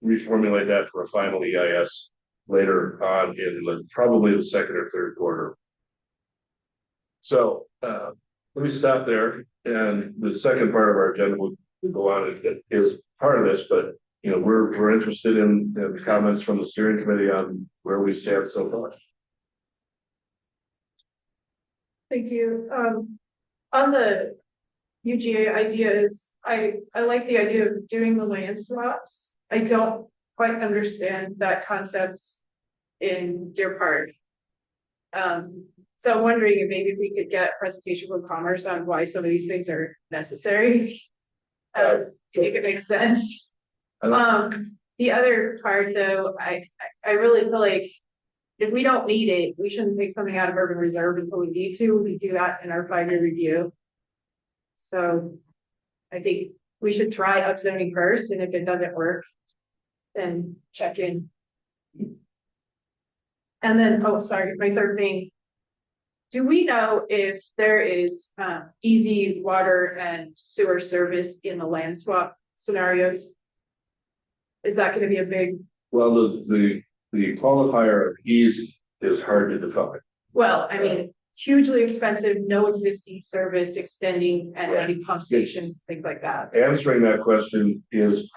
reformulate that for a final EIS later on in probably the second or third quarter. So let me stop there. And the second part of our agenda will go on is part of this, but we're interested in the comments from the steering committee on where we stand so far. Thank you. On the UGA ideas, I like the idea of doing the land swaps. I don't quite understand that concept in Deer Park. So I'm wondering if maybe we could get a presentation from Commerce on why some of these things are necessary. Make it make sense. The other part though, I really feel like if we don't need it, we shouldn't take something out of urban reserve until we need to. We do that in our 5-year review. So I think we should try upzoning first, and if it doesn't work, then check in. And then, oh, sorry, my third thing. Do we know if there is easy water and sewer service in the land swap scenarios? Is that going to be a big? Well, the qualifier of easy is hard to define. Well, I mean, hugely expensive, no existing service extending and any pump stations, things like that. Answering that question is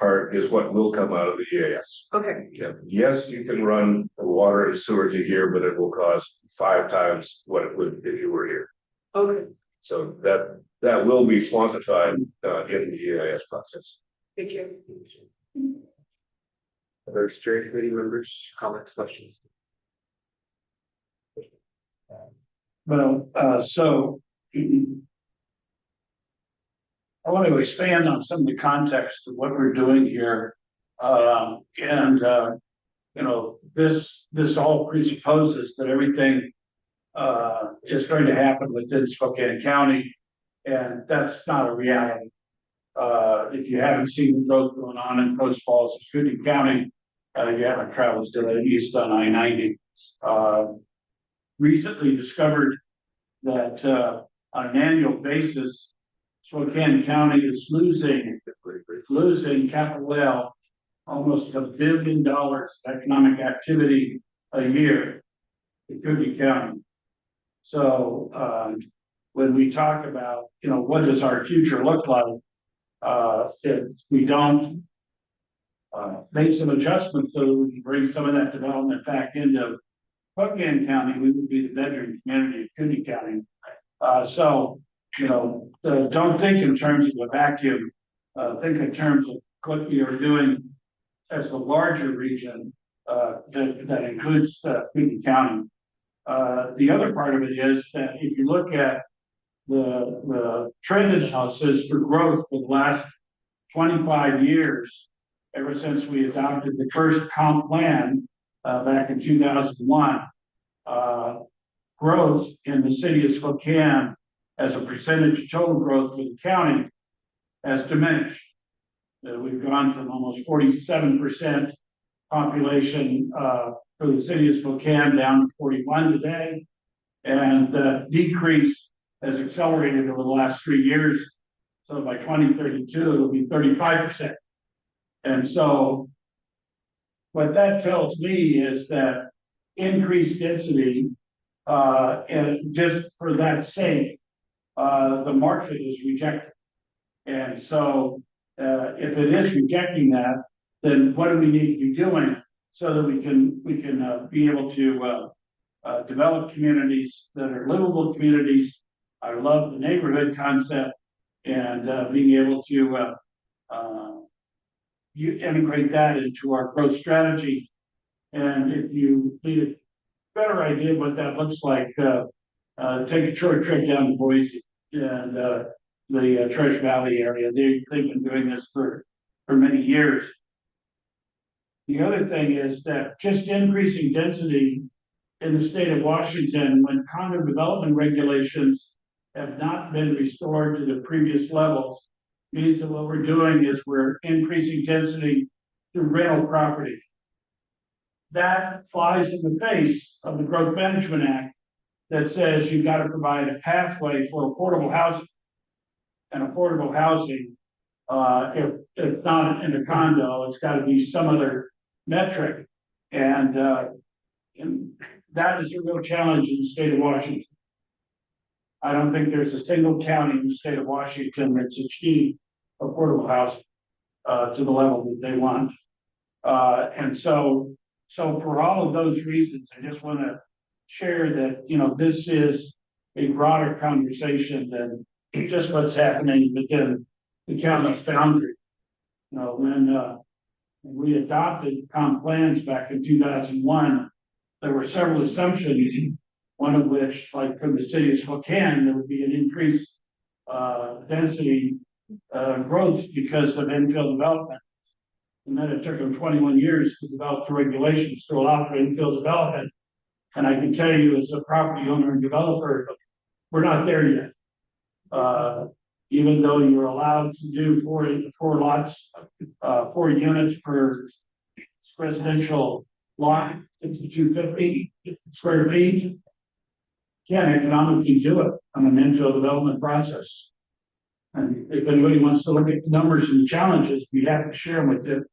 what will come out of the EAS. Okay. Yeah. Yes, you can run water and sewer to here, but it will cost 5 times what it would if you were here. Okay. So that will be quantified in the EIS process. Thank you. Other steering committee members, comments, questions? Well, so I want to expand on some of the context of what we're doing here. This all presupposes that everything is going to happen within Spokane County, and that's not a reality. If you haven't seen the growth going on in Post Falls, Spokane County, you haven't traveled to the east on I-90. Recently discovered that on an annual basis, Spokane County is losing capital L almost $1 billion of economic activity a year in Spokane County. So when we talk about what does our future look like, if we don't make some adjustments so we can bring some of that development back into Spokane County, we would be the bedroom community of Cooney County. Don't think in terms of a vacuum. Think in terms of what we are doing as a larger region that includes Cooney County. The other part of it is that if you look at the trend analysis for growth for the last 25 years, ever since we adopted the first comp plan back in 2001, growth in the city of Spokane as a percentage of total growth for the county has diminished. We've gone from almost 47% population for the city of Spokane down to 41 today. And the decrease has accelerated over the last 3 years. So by 2032, it'll be 35%. And so what that tells me is that increased density, and just for that sake, the market is rejected. And so if it is rejecting that, then what do we need to be doing so that we can be able to develop communities that are livable communities? I love the neighborhood concept and being able to integrate that into our growth strategy. And if you need a better idea of what that looks like, take a short trip down to Boise and the Treasure Valley area. They've been doing this for many years. The other thing is that just increasing density in the state of Washington, when condo development regulations have not been restored to the previous levels, means that what we're doing is we're increasing density through rental property. That flies in the face of the Growth Management Act that says you've got to provide a pathway for affordable housing. And affordable housing, if not in a condo, it's got to be some other metric. And that is a real challenge in the state of Washington. I don't think there's a single county in the state of Washington that's achieved affordable housing to the level that they want. And so for all of those reasons, I just want to share that, you know, this is a broader conversation than just what's happening within the county's boundary. You know, when we adopted comp plans back in 2001, there were several assumptions, one of which, like from the city of Spokane, there would be an increased density growth because of infill development. And then it took them 21 years to develop the regulations to allow for infill development. And I can tell you as a property owner and developer, we're not there yet. Even though you're allowed to do four lots, 4 units per residential lot, 250 square feet, can't economically do it on an infill development process. And if anybody wants to look at the numbers and the challenges, we have to share them with them.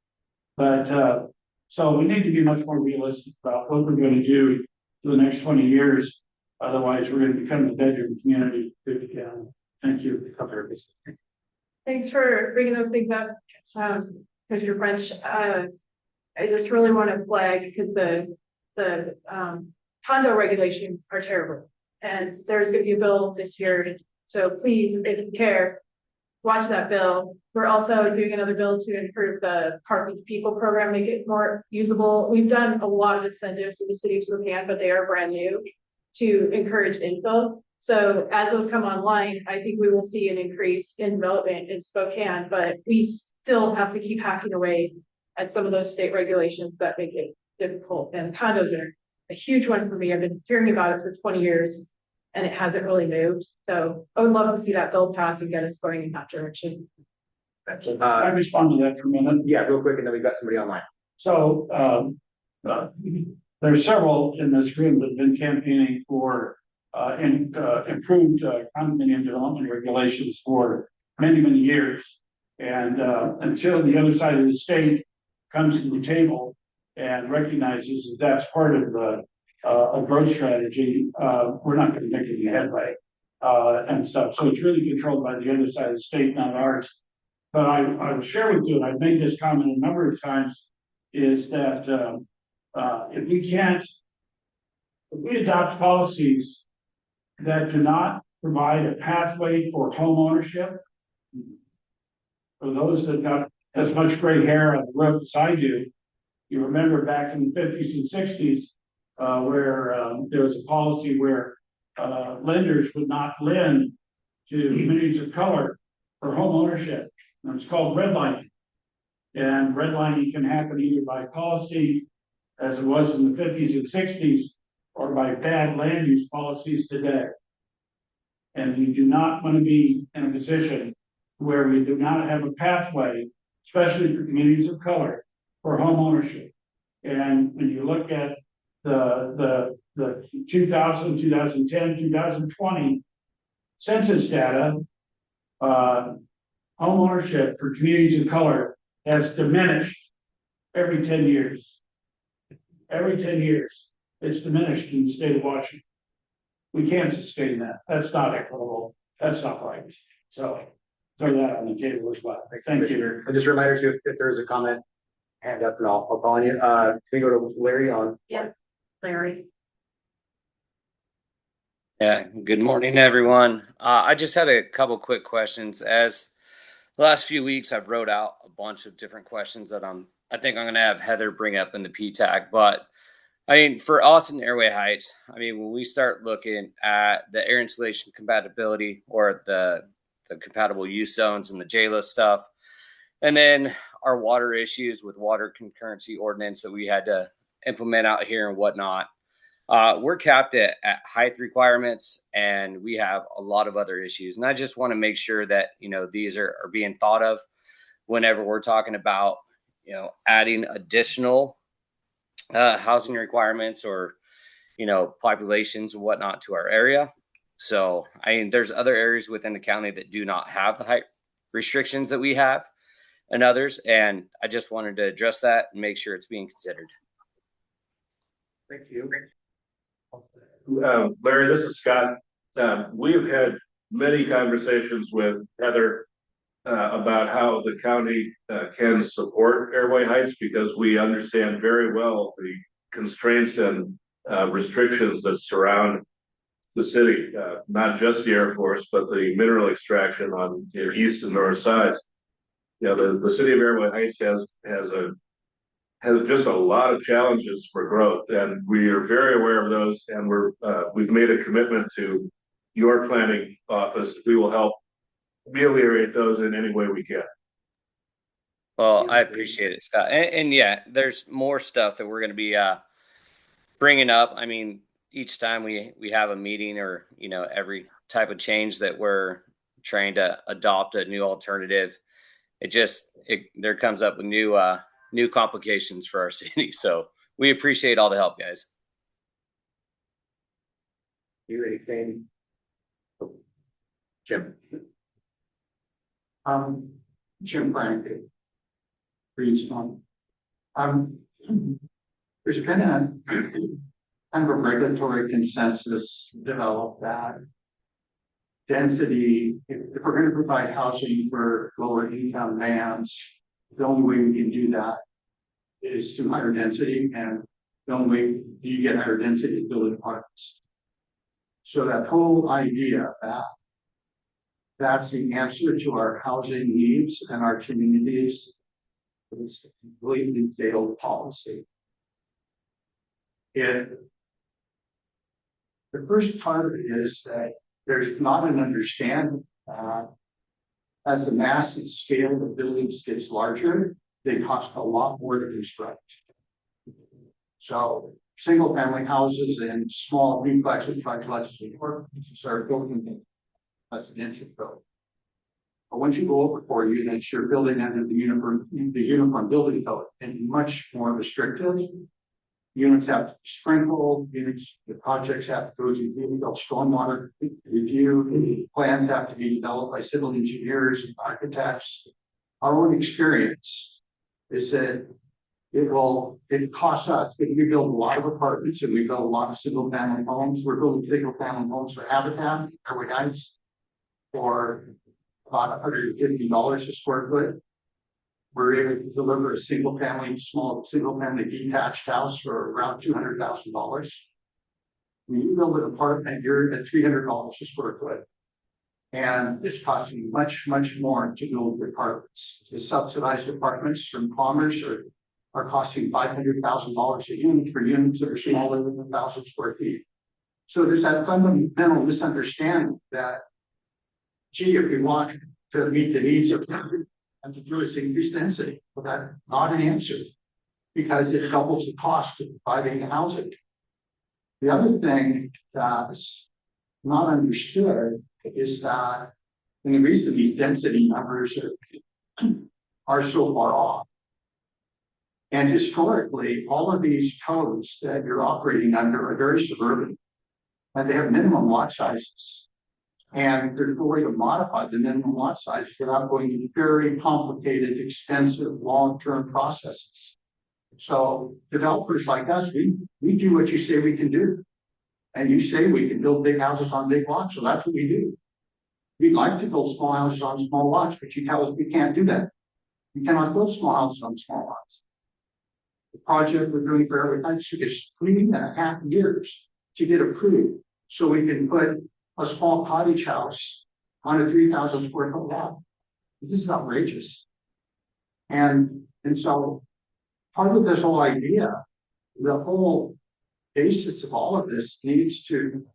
But so we need to be much more realistic about what we're going to do for the next 20 years. Otherwise, we're going to become the bedroom community. Thank you. Thanks for bringing those things up, Commissioner French. I just really want to flag because the condo regulations are terrible, and there's going to be a bill this year. So please, if you care, watch that bill. We're also doing another bill to improve the Park with People program, make it more usable. We've done a lot of incentives in the city of Spokane, but they are brand new to encourage infill. So as those come online, I think we will see an increase in development in Spokane, but we still have to keep hacking away at some of those state regulations that make it difficult. And condos are a huge one for me. I've been hearing about it for 20 years and it hasn't really moved. So I would love to see that bill pass and get us going in that direction. I respond to that for a minute. Yeah, real quick, and then we've got somebody online. So there's several in this room that have been campaigning for improved condominium development regulations for many, many years. And until the other side of the state comes to the table and recognizes that that's part of a growth strategy, we're not going to make any headway and stuff. So it's really controlled by the other side of the state, not ours. But I will share with you, and I've made this comment a number of times, is that if we adopt policies that do not provide a pathway for home ownership, for those that got as much gray hair on the roof as I do, you remember back in the 50s and 60s, where there was a policy where lenders would not lend to communities of color for home ownership. And it's called redlining. And redlining can happen either by policy, as it was in the 50s and 60s, or by bad land use policies today. And we do not want to be in a position where we do not have a pathway especially for communities of color, for home ownership. And when you look at the 2000, 2010, 2020 census data, home ownership for communities of color has diminished every 10 years. Every 10 years, it's diminished in the state of Washington. We can't sustain that. That's not equitable. That's not right. So throw that on the table as well. Thank you. And just a reminder too, if there's a comment, hand up and I'll call on you. Can we go to Larry on? Yeah. Larry. Yeah, good morning, everyone. I just had a couple quick questions. As the last few weeks, I've wrote out a bunch of different questions that I think I'm going to have Heather bring up in the PTAC. But I mean, for Austin Airway Heights, I mean, when we start looking at the air insulation compatibility or the compatible use zones and the JLIS stuff, and then our water issues with water concurrency ordinance that we had to implement out here and whatnot. We're capped at height requirements, and we have a lot of other issues. And I just want to make sure that, these are being thought of whenever we're talking about, adding additional housing requirements or, populations and whatnot to our area. So, I mean, there's other areas within the county that do not have the height restrictions that we have and others. And I just wanted to address that and make sure it's being considered. Thank you. Larry, this is Scott. We have had many conversations with Heather about how the county can support Airway Heights, because we understand very well the constraints and restrictions that surround the city, not just the Air Force, but the mineral extraction on the east and north sides. The city of Airway Heights has just a lot of challenges for growth, and we are very aware of those. And we've made a commitment to your planning office. We will help ameliorate those in any way we can. Well, I appreciate it, Scott. And yeah, there's more stuff that we're going to be bringing up. I mean, each time we have a meeting or, every type of change that we're trying to adopt a new alternative, there comes up with new complications for our city. So we appreciate all the help, guys. You anything? Jim. Jim Frank, Greenstone. There's been a kind of a regulatory consensus developed that density, if we're going to provide housing for lower income bands, the only way we can do that is through higher density, and the only way you get higher density is building apartments. So that whole idea that that's the answer to our housing needs and our communities is a completely failed policy. The first part of it is that there's not an understanding that as the mass and scale of buildings gets larger, they cost a lot more to construct. So single family houses and small duplexes, triplexes, and apartments are building residential building. But once you go over 4 units, you're building under the uniform building code, and much more restrictive. Units have to be sprinkled, the projects have to go through stormwater review, plans have to be developed by civil engineers and architects. Our own experience is that it costs us, we build a lot of apartments and we build a lot of single family homes. We're building single family homes for Habitat, Airway Heights, for about $150 a square foot. We're able to deliver a small single family detached house for around $200,000. When you build an apartment, you're at $300 a square foot. And it's costing much, much more to build apartments. The subsidized apartments from Commerce are costing $500,000 a unit for units that are smaller than 1,000 square feet. So there's that fundamental misunderstanding that, gee, if we want to meet the needs of and to do is increase density, but that's not an answer, because it doubles the cost of providing housing. The other thing that's not understood is that, and the reason these density numbers are are so far off. And historically, all of these codes that you're operating under are very suburban. And they have minimum lot sizes. And there's no way to modify the minimum lot size without going into very complicated, expensive, long-term processes. So developers like us, we do what you say we can do. And you say we can build big houses on big lots, so that's what we do. We'd like to build small houses on small lots, but you tell us we can't do that. You cannot build small houses on small lots. The project we're doing for Everett Heights took us 3.5 years to get approved, so we can put a small cottage house on a 3,000 square foot lot. This is outrageous. And so part of this whole idea, the whole basis of all of this needs to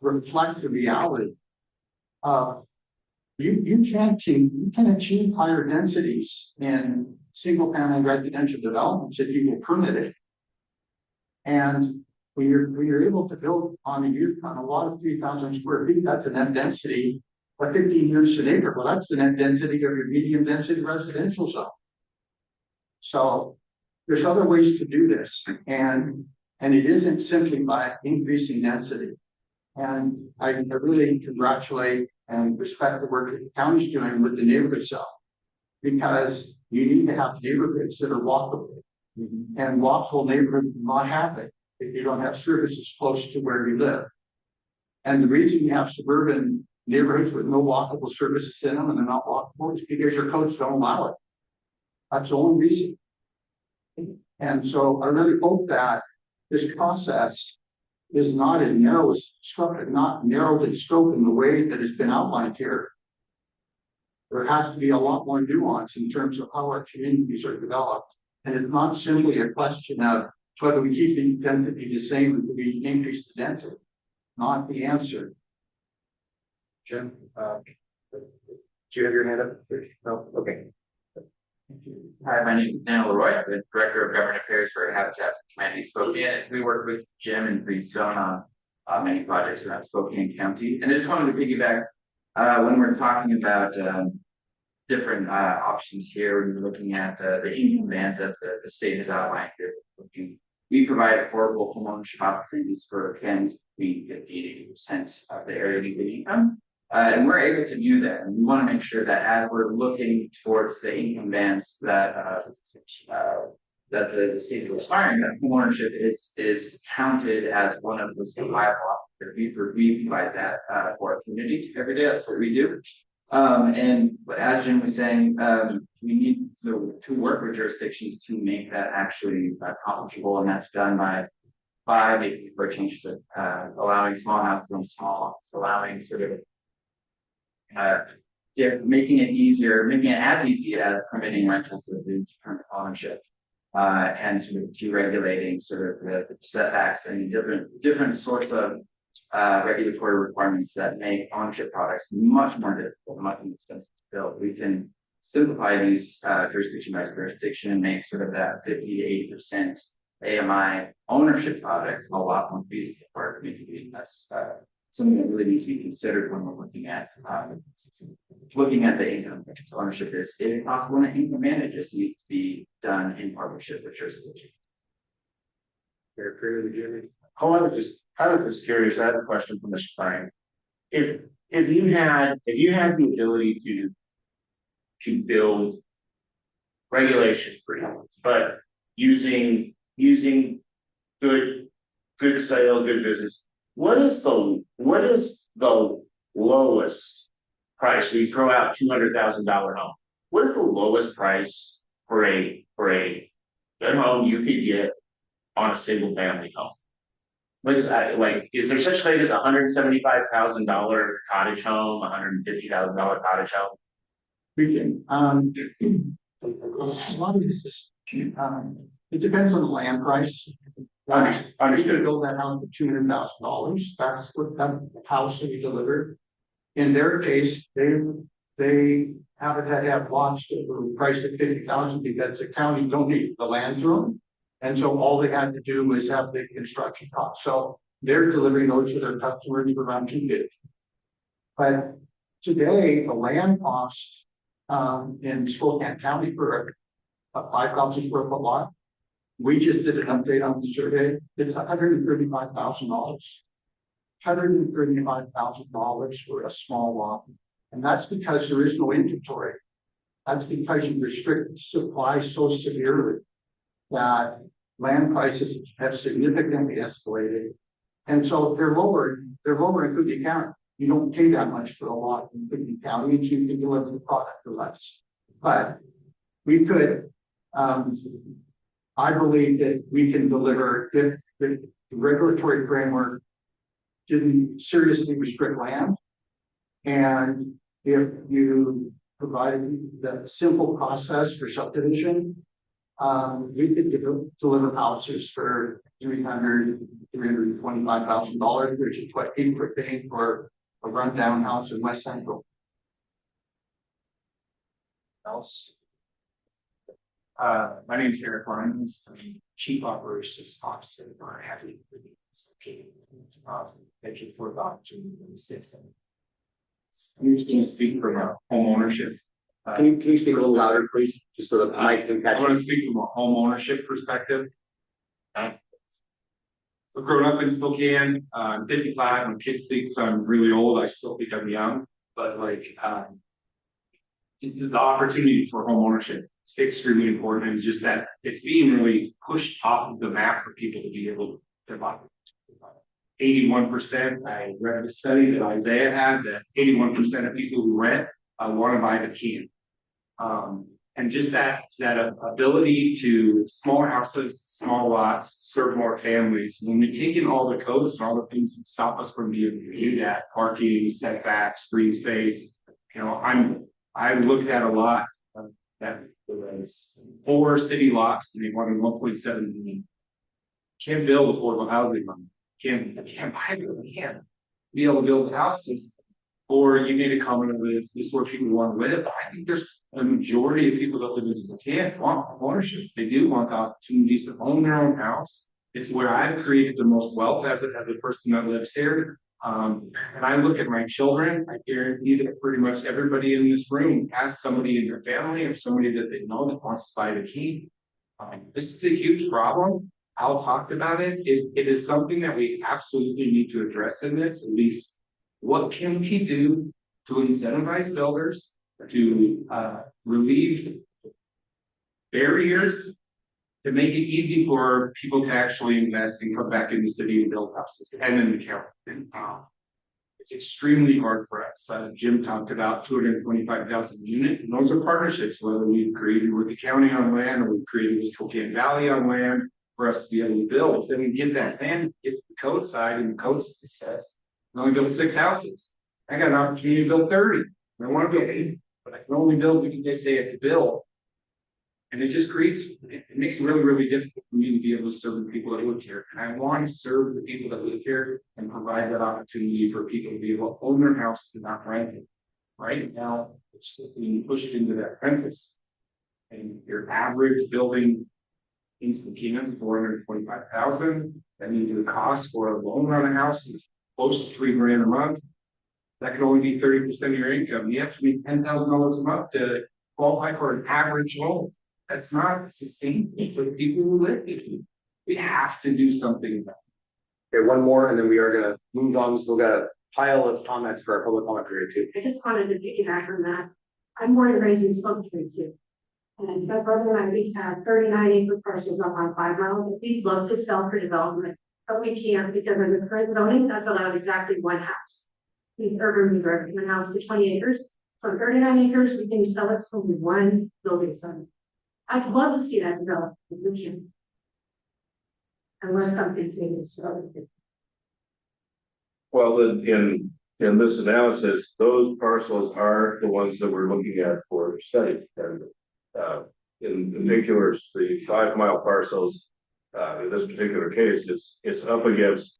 reflect the reality. You can achieve higher densities in single family residential developments if you will permit it. And when you're able to build on a lot of 3,000 square feet, that's a net density of 15 units an acre. Well, that's the net density of your medium density residential zone. So there's other ways to do this, and it isn't simply by increasing density. And I really congratulate and respect the work that the county's doing with the neighborhood zone, because you need to have neighborhoods that are walkable. And walkable neighborhoods do not happen if you don't have services close to where you live. And the reason you have suburban neighborhoods with no walkable services in them and they're not walkable is because your codes don't allow it. That's the only reason. And so I really hope that this process is not in narrow scope, not narrowed in scope in the way that has been outlined here. There has to be a lot more nuance in terms of how our communities are developed. And it's not simply a question of whether we keep the density the same or we increase the density. Not the answer. Jim, do you have your hand up? No, okay. Hi, my name is Daniel Leroy. I'm the Director of Government Affairs for Habitat for Humanity Spokane. We work with Jim and Freestone on many projects around Spokane County. And I just wanted to piggyback when we're talking about different options here. When we're looking at the income bands that the state has outlined here. We provide affordable homeownership opportunities for families between 50 and 80% of the area median income. And we're able to do that. And we want to make sure that as we're looking towards the income bands that the state is aspiring, that homeownership is counted as one of those viable opportunities. We provide that for our community every day. That's what we do. And as Jim was saying, we need to work with jurisdictions to make that actually accomplishable, and that's done by making changes of allowing small houses and small lots, allowing sort of making it easier, making it as easy as permitting rentals of the permanent ownership, and sort of deregulating sort of the setbacks and different sorts of regulatory requirements that make ownership products much more difficult, much more expensive to build. We can simplify these jurisdiction by jurisdiction and make sort of that 50 to 80% AMI ownership product a lot more feasible for our community. That's something that really needs to be considered when we're looking at the income. So ownership is, if possible, an income band. It just needs to be done in partnership with jurisdiction. Very legitimate. Oh, I was just curious. I had a question from Mr. Frank. If you had the ability to build regulation free, but using good sale, good business, what is the lowest price? We throw out $200,000 home. What is the lowest price for a good home you could get on a single family home? What is that, like, is there such thing as a $175,000 cottage home, $150,000 cottage home? We can, a lot of this is, it depends on the land price. Understood. You can build that house for $200,000. That's what that house that we delivered. In their case, they haven't had to have lots that were priced at $50,000 because the county donated the land to them. And so all they had to do was have the construction cost. So they're delivering those to their customers for around $250,000. But today, the land cost in Spokane County for a 5,000 square foot lot. We just did an update on the survey. It's $135,000. $135,000 for a small lot. And that's because there is no inventory. That's because you restrict supply so severely that land prices have significantly escalated. And so they're lower in Coogee County. You don't pay that much for a lot in Coogee County, and you can deliver the product for less. But we could, I believe that we can deliver if the regulatory framework didn't seriously restrict land. And if you provided the simple process for subdivision, we could deliver houses for $325,000, which is what people are paying for a rundown house in West Central. Else. My name is Eric Lyons. I'm Chief Operations Officer for Happy. Thank you for the opportunity to assist. I'm just going to speak from a home ownership. Can you speak a little louder, please, just so that Mike can catch I want to speak from a home ownership perspective. So growing up in Spokane, I'm 55. When kids think I'm really old, I still think I'm young. But like the opportunity for home ownership, it's extremely important. And it's just that it's being really pushed off of the map for people to be able to buy. 81%, I read a study that Isaiah had that 81% of people who rent want to buy the can. And just that ability to small houses, small lots, serve more families. When we take in all the codes and all the things that stop us from being able to do that, parking, setbacks, green space, I looked at a lot that was 4 city lots and they wanted 1.7 million. Can't build affordable housing on them. Can't buy them. Can't be able to build houses. Or you need to comment with this is what people want to live. I think there's a majority of people that live in Spokane want ownership. They do want the opportunities to own their own house. It's where I've created the most wealth as a person that lives here. And I look at my children, I guarantee that pretty much everybody in this room has somebody in their family or somebody that they know that wants to buy the key. This is a huge problem. Al talked about it. It is something that we absolutely need to address in this, at least. What can we do to incentivize builders to relieve barriers to make it easy for people to actually invest and come back in the city and build houses and in the county? It's extremely hard for us. Jim talked about 225,000 units, and those are partnerships, whether we've created with the county on land or we've created with Spokane Valley on land for us to be able to build. Then we get that land, get the code side, and the code says, I only built 6 houses. I got an opportunity to build 30. I want to build 8, but I can only build because they say I have to build. And it just it makes it really, really difficult for me to be able to serve the people that live here. And I want to serve the people that live here and provide that opportunity for people to be able to own their house and not rent it. Right now, it's just being pushed into that apprentice. And your average building in Spokane is $425,000. That means the cost for a loan on a house is close to $3,000 a month. That could only be 30% of your income. You have to make $10,000 a month to qualify for an average loan. That's not sustainable for the people who live here. We have to do something about it. Okay, one more, and then we are going to move on. We've still got a pile of comments for our public comment period too. I just wanted to piggyback on that. I'm born and raised in Spokane too. And my brother and I, we have 39 acre parcels up on 5 miles that we'd love to sell for development, but we can't because of the current zoning that's allowed exactly 1 house. These urban reserve, 1 house for 20 acres. So 39 acres, we can sell it from 1 building site. I'd love to see that developed, but we can't. Unless something changes. Well, in this analysis, those parcels are the ones that we're looking at for study. And in particular, the 5 mile parcels, in this particular case, it's up against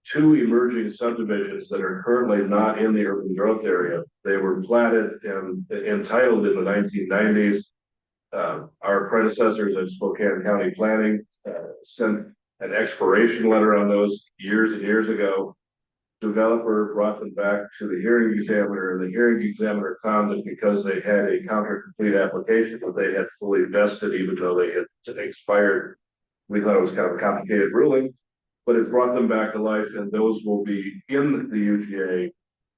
2 emerging subdivisions that are currently not in the urban growth area. They were platted and entitled in the 1990s. Our predecessors at Spokane County Planning sent an expiration letter on those years and years ago. developer brought them back to the hearing examiner, and the hearing examiner found that because they had a counter-complete application that they had fully vested, even though they had expired. We thought it was kind of a complicated ruling, but it brought them back to life, and those will be in the UGA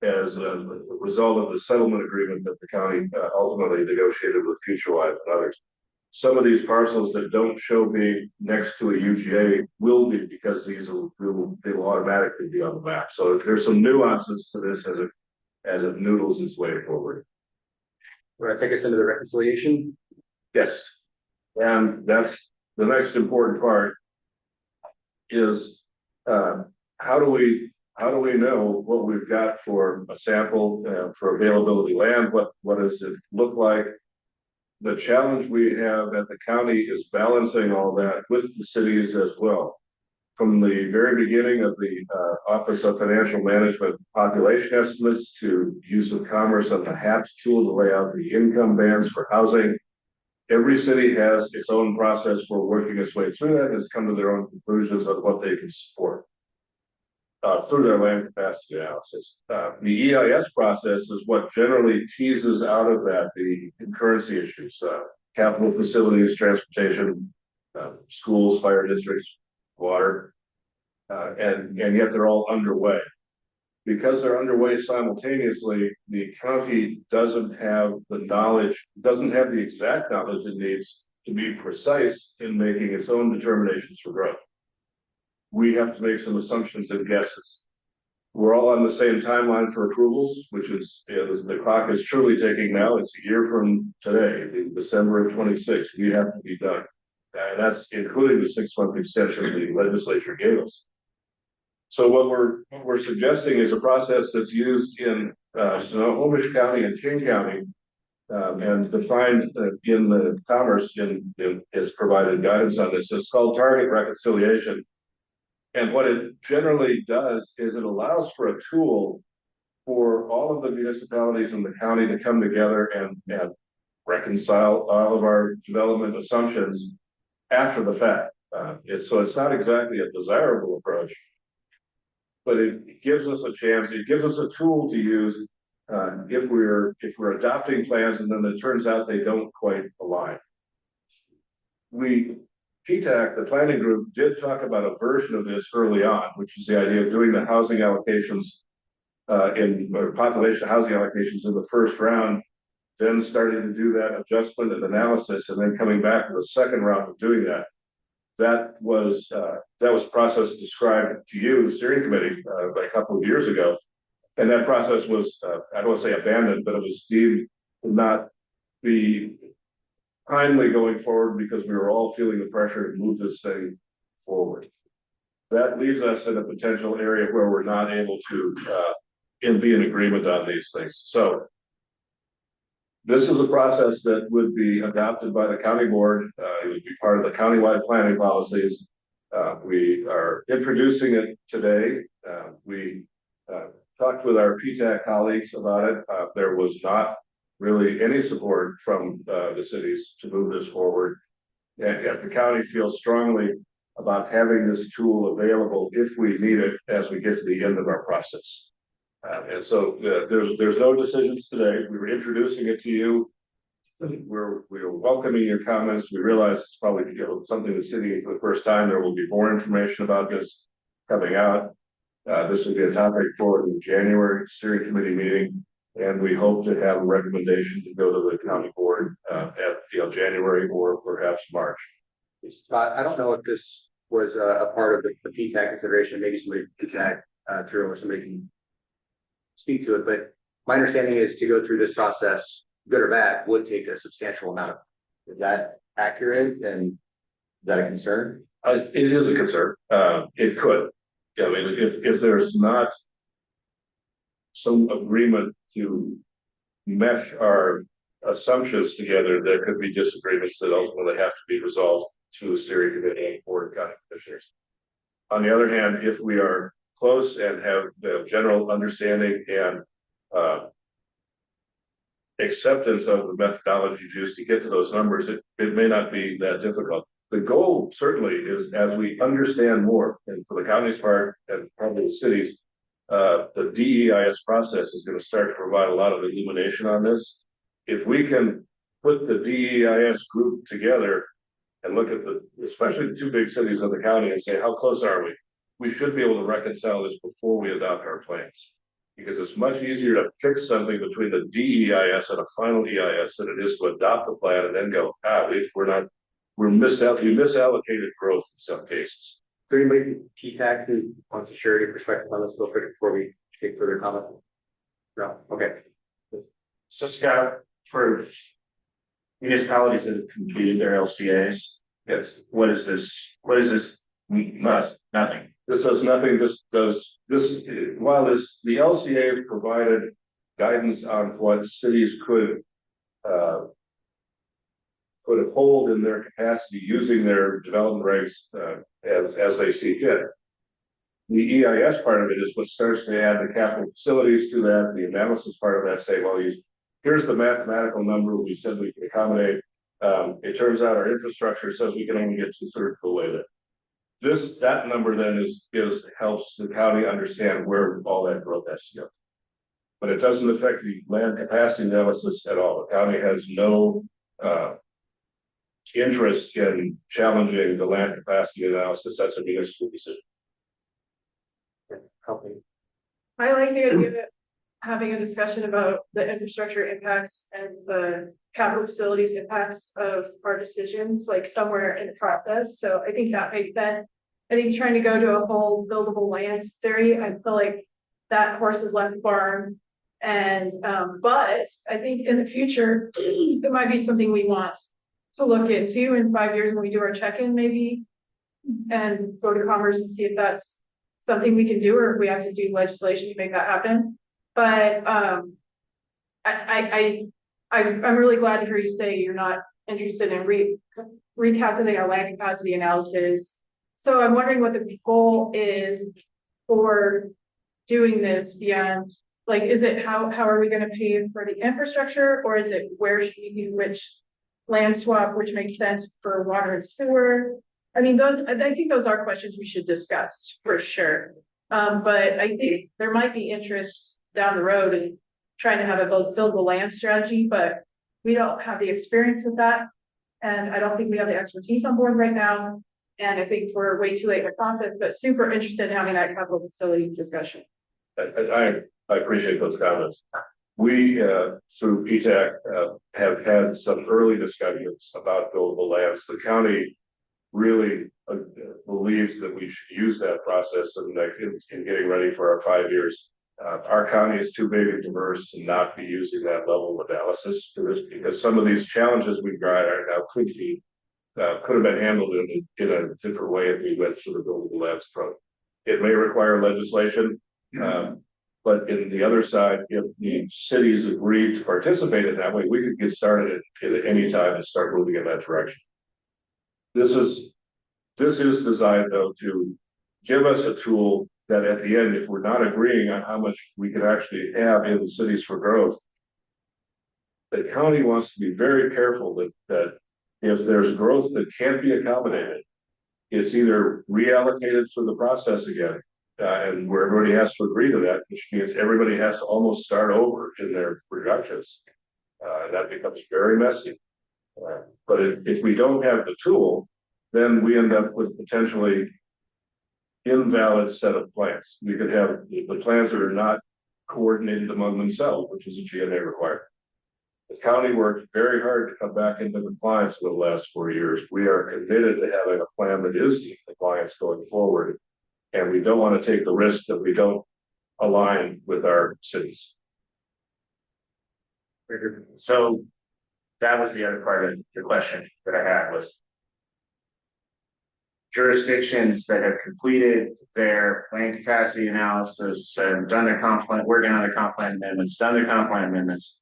as a result of the settlement agreement that the county ultimately negotiated with Future Life and others. Some of these parcels that don't show being next to a UGA will be, because they will automatically be on the map. So there's some nuances to this as it noodles its way forward. Will that take us into the reconciliation? Yes, and that's the next important part. Is how do we know what we've got for a sample for availability land? What does it look like? The challenge we have at the county is balancing all that with the cities as well. From the very beginning of the Office of Financial Management population estimates to use of commerce and the HAT tool to lay out the income bands for housing. Every city has its own process for working its way through that and has come to their own conclusions on what they can support through their land capacity analysis. The EIS process is what generally teases out of that the concurrency issues, capital facilities, transportation, schools, fire districts, water, and yet they're all underway. Because they're underway simultaneously, the county doesn't have the knowledge, doesn't have the exact knowledge it needs to be precise in making its own determinations for growth. We have to make some assumptions and guesses. We're all on the same timeline for approvals, which is, the clock is truly ticking now. It's a year from today, December of 26. We have to be done. And that's including the 6-month extension the legislature gave us. So what we're suggesting is a process that's used in Snohomish County and King County, and defined in the commerce is provided guidance on this. It's called target reconciliation. And what it generally does is it allows for a tool for all of the municipalities in the county to come together and reconcile all of our development assumptions after the fact. So it's not exactly a desirable approach, but it gives us a chance. It gives us a tool to use if we're adopting plans and then it turns out they don't quite align. PTAC, the planning group, did talk about a version of this early on, which is the idea of doing the housing allocations or population housing allocations in the first round, then starting to do that adjustment and analysis, and then coming back to the second round of doing that. That was a process described to you, the steering committee, a couple of years ago, and that process was I don't want to say abandoned, but it was deemed to not be timely going forward because we were all feeling the pressure to move this thing forward. That leaves us in a potential area where we're not able to be in agreement on these things. So this is a process that would be adopted by the county board. It would be part of the countywide planning policies. We are introducing it today. We talked with our PTAC colleagues about it. There was not really any support from the cities to move this forward. And yet the county feels strongly about having this tool available if we need it as we get to the end of our process. And so there's no decisions today. We were introducing it to you. We're welcoming your comments. We realize it's probably something that's hitting you for the first time. There will be more information about this coming out. This will be a topic for the January steering committee meeting. And we hope to have a recommendation to go to the county board at January or perhaps March. I don't know if this was a part of the PTAC consideration. Maybe somebody PTAC through or somebody can speak to it. But my understanding is to go through this process, good or bad, would take a substantial amount. Is that accurate? And is that a concern? It is a concern. It could. I mean, if there's not some agreement to mesh our assumptions together, there could be disagreements that ultimately have to be resolved through the steering committee and board of county commissioners. On the other hand, if we are close and have the general understanding and acceptance of the methodology used to get to those numbers, it may not be that difficult. The goal certainly is, as we understand more, and for the county's part and probably the cities, the DEIS process is gonna start to provide a lot of illumination on this. If we can put the DEIS group together and look at especially the two big cities of the county and say, how close are we? We should be able to reconcile this before we adopt our plans. Because it's much easier to fix something between the DEIS and a final EIS than it is to adopt the plan and then go, we misallocated growth in some cases. Is there anybody from PTAC who wants to share your perspective on this real quick before we take further comment? No, okay. So Scott, for municipalities that have completed their LCAs, Yes. what is this? Nothing. This does nothing, while the LCA provided guidance on what cities could hold in their capacity using their development rights as they see fit. The EIS part of it is what starts to add the capital facilities to that, the analysis part of that say, well, here's the mathematical number we said we could accommodate. It turns out our infrastructure says we can only get 2/3 of the way there. That number then helps the county understand where all that growth has to go. But it doesn't affect the land capacity analysis at all. The county has no interest in challenging the land capacity analysis. That's a municipal decision. I like the idea of having a discussion about the infrastructure impacts and the capital facilities impacts of our decisions, like somewhere in the process. So I think that makes sense. I think trying to go to a whole buildable lands theory, I feel like that horse is left farm. And but I think in the future, it might be something we want to look into in 5 years when we do our check-in, maybe, and go to Commerce and see if that's something we can do, or if we have to do legislation to make that happen. But I'm really glad to hear you say you're not interested in recalculating our land capacity analysis. So I'm wondering what the goal is for doing this beyond, like, is it how are we going to pay for the infrastructure, or is it where should we do which land swap, which makes sense for water and sewer? I mean, I think those are questions we should discuss for sure. But I think there might be interest down the road in trying to have a buildable land strategy, but we don't have the experience with that. And I don't think we have the expertise on board right now. And I think we're way too late in the process, but super interested in having that capital facilities discussion. I appreciate those comments. We, through PTAC, have had some early discussions about buildable lands. The county really believes that we should use that process in getting ready for our 5 years. Our county is too big and diverse to not be using that level of analysis to this, because some of these challenges we've got are now could have been handled in a different way if we went through the buildable lands approach. It may require legislation, but in the other side, if the cities agree to participate in that way, we could get started at any time and start moving in that direction. This is designed though to give us a tool that at the end, if we're not agreeing on how much we can actually have in the cities for growth, the county wants to be very careful that if there's growth that can't be accommodated, it's either reallocated through the process again, and where everybody has to agree to that, which means everybody has to almost start over in their projections. And that becomes very messy. But if we don't have the tool, then we end up with potentially invalid set of plans. We could have the plans that are not coordinated among themselves, which is a GNA requirement. The county worked very hard to come back into compliance for the last 4 years. We are committed to having a plan that is in compliance going forward. And we don't want to take the risk that we don't align with our cities. So that was the other part of the question that I had was jurisdictions that have completed their land capacity analysis and done their working on their comp plan amendments, done their comp plan amendments,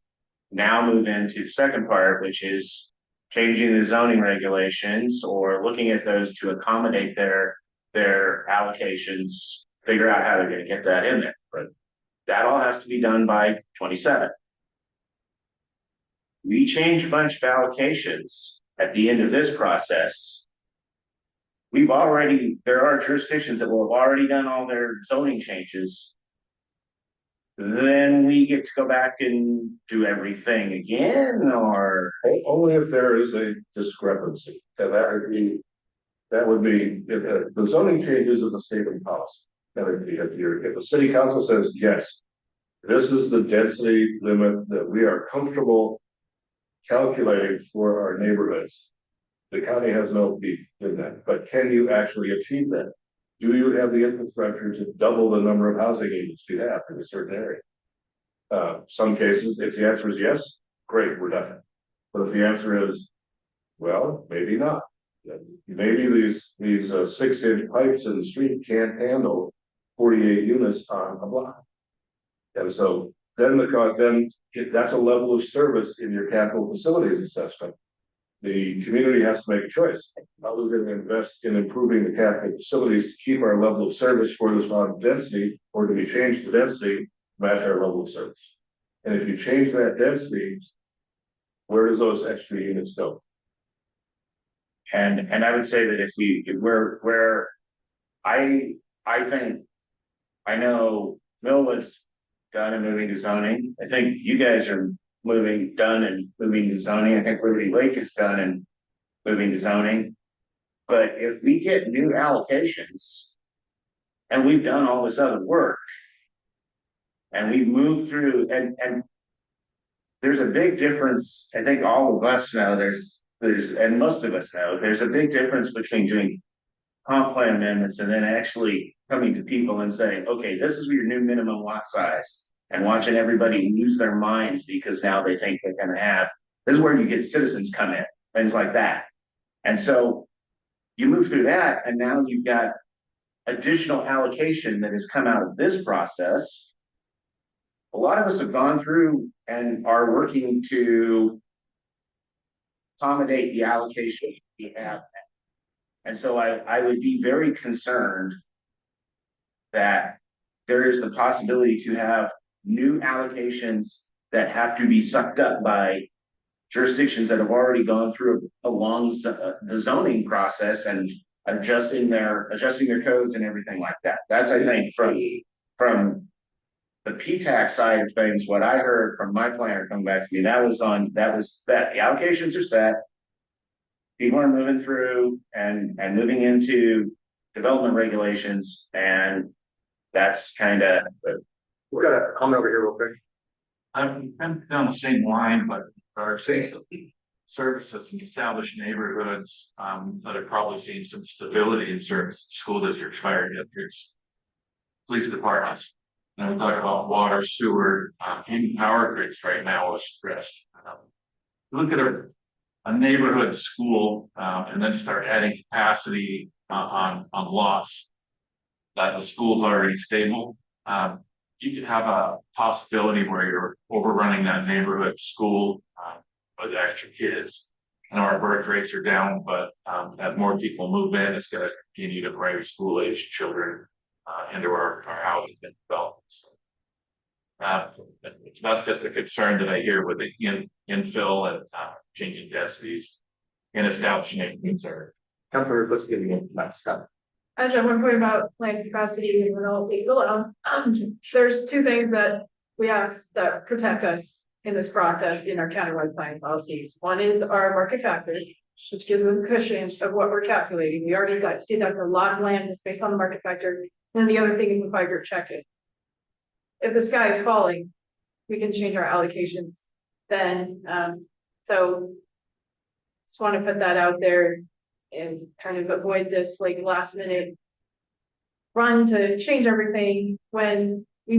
now move into the second part, which is changing the zoning regulations or looking at those to accommodate their allocations, figure out how they're going to get that in there. But that all has to be done by 27. We change a bunch of allocations at the end of this process. There are jurisdictions that will have already done all their zoning changes then we get to go back and do everything again, or? Only if there is a discrepancy, and that would be, if the zoning changes is a statement policy. That would be, if the city council says, yes, this is the density limit that we are comfortable calculating for our neighborhoods. The county has no beef in that, but can you actually achieve that? Do you have the infrastructure to double the number of housing units you have in a certain area? Some cases, if the answer is yes, great, we're done. But if the answer is, well, maybe not. Maybe these 6-inch pipes in the street can't handle 48 units on a block. And so then that's a level of service in your capital facilities assessment. The community has to make a choice. Are we going to invest in improving the capital facilities to keep our level of service for this amount of density, or do we change the density to match our level of service? And if you change that density, where does those extra units go? And I would say that if where I think, I know Millwood's done and moving to zoning. I think you guys are done and moving to zoning. I think Liberty Lake is done and moving to zoning. But if we get new allocations and we've done all this other work and we've moved through, and there's a big difference. I think all of us know and most of us know there's a big difference between doing comp plan amendments and then actually coming to people and saying, okay, this is your new minimum lot size, and watching everybody lose their minds because now they think they're going to have, this is where you get citizens come in, things like that. And so you move through that, and now you've got additional allocation that has come out of this process. A lot of us have gone through and are working to accommodate the allocation we have. And so I would be very concerned that there is the possibility to have new allocations that have to be sucked up by jurisdictions that have already gone through along the zoning process and adjusting their codes and everything like that. That's, I think, from the PTAC side of things, what I heard from my planner coming back to me, that was that the allocations are set. People are moving through and moving into development regulations, and that's kind of. We've got a comment over here real quick. I'm down the same line, but our safety services and established neighborhoods that have probably seen some stability in certain school districts, fire districts, police departments. And we talk about water, sewer, even power grids right now is stressed. Look at a neighborhood school and then start adding capacity on lots that the school's already stable. You could have a possibility where you're overrunning that neighborhood school with extra kids. And our birth rates are down, but as more people move in, it's going to continue to bring school age children into our housing and developments. That's just a concern that I hear with the infill and changing densities in establishing neighborhoods. Councilor, let's get you next step. As at one point about land capacity and when all take below, there's two things that we have that protect us in this process in our countywide planning policies. One is our market factor, which gives us a cushion of what we're calculating. We already did that for a lot of land just based on the market factor. And the other thing is the 5-year check-in. If the sky is falling, we can change our allocations then. So just want to put that out there and kind of avoid this like last minute run to change everything when we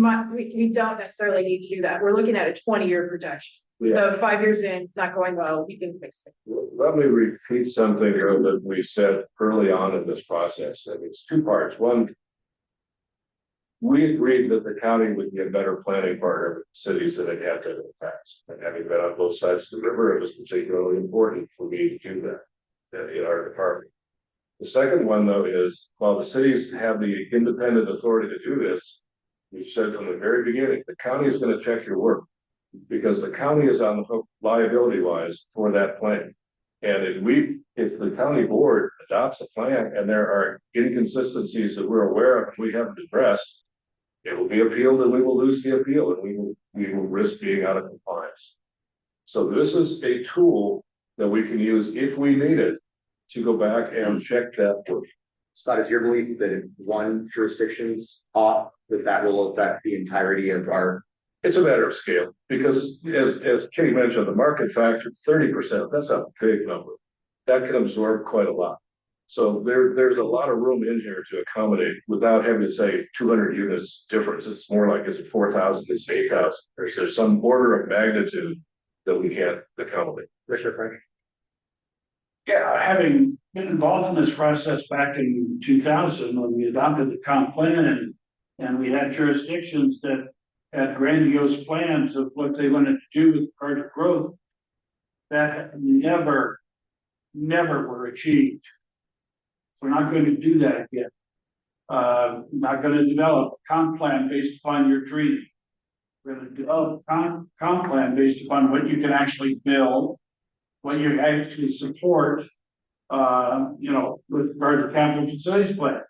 don't necessarily need to do that. We're looking at a 20-year projection. Yeah. So 5 years in, it's not going well, we can fix it. Let me repeat something that we said early on in this process. And it's two parts. One, we agreed that the county would be a better planning partner with cities than it had been in the past. And having been on both sides of the river, it was particularly important for me to do that in our department. The second one, though, is while the cities have the independent authority to do this, we've said from the very beginning, the county is going to check your work because the county is on the hook liability-wise for that plan. And if the county board adopts a plan and there are inconsistencies that we're aware of and we haven't addressed, It will be appealed and we will lose the appeal and we will risk being out of compliance. So this is a tool that we can use if we need it to go back and check that work. Scott, is your belief that if one jurisdiction's off, that will affect the entirety of our? It's a matter of scale, because as Katie mentioned, the market factor, 30%, that's a big number. That can absorb quite a lot. So there's a lot of room in here to accommodate without having to say 200 units difference. It's more like, is it 4,000, is it 8,000? There's some order of magnitude that we can't accommodate. Commissioner Frank? Yeah, having been involved in this process back in 2000, when we adopted the comp plan and we had jurisdictions that had grandiose plans of what they wanted to do with part growth that never were achieved. We're not going to do that again. Not going to develop a comp plan based upon your dream. We're going to develop a comp plan based upon what you can actually build, what you actually support, with regard to capital facilities plans.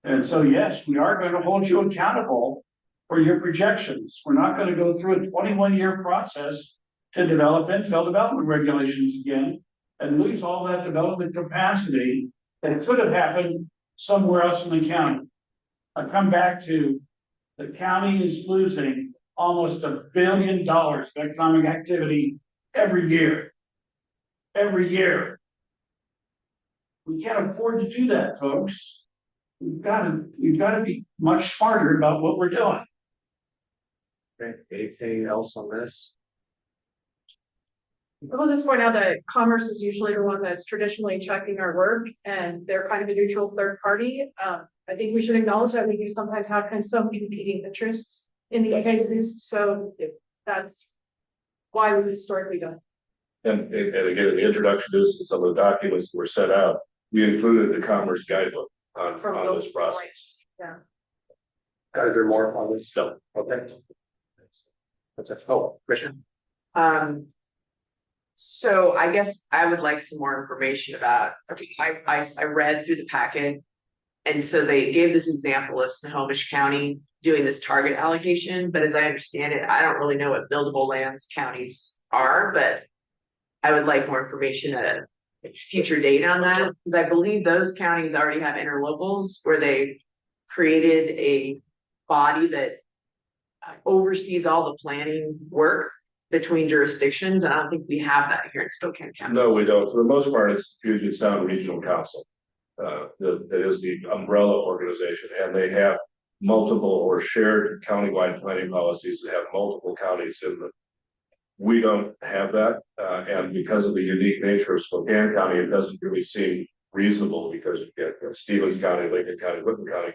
And so, yes, we are going to hold you accountable for your projections. We're not going to go through a 21-year process to develop infill development regulations again and lose all that development capacity that could have happened somewhere else in the county. I come back to the county is losing almost $1 billion of economic activity every year. Every year. We can't afford to do that, folks. We've got to be much smarter about what we're doing. Okay, anything else on this? I'll just point out that Commerce is usually the one that's traditionally checking our work, and they're kind of a neutral third party. I think we should acknowledge that we do sometimes have kind of some competing interests in these cases, so that's why we've historically done. And again, in the introduction to some of the documents that were set out, we included the Commerce Guidebook on this process. Yeah. Guys, is there more on this? No. Okay. That's it. Oh, Commissioner? So I guess I would like some more information about, I read through the packet. And so they gave this example of Snohomish County doing this target allocation, but as I understand it, I don't really know what buildable lands counties are, but I would like more information at a future date on that, because I believe those counties already have interlocals where they created a body that oversees all the planning work between jurisdictions, and I don't think we have that here in Spokane County. No, we don't. For the most part, it's Puget Sound Regional Council. That is the umbrella organization, and they have multiple or shared countywide planning policies that have multiple counties in them. We don't have that, and because of the unique nature of Spokane County, it doesn't really seem reasonable, because you get Stevens County, Lincoln County, Whitman County.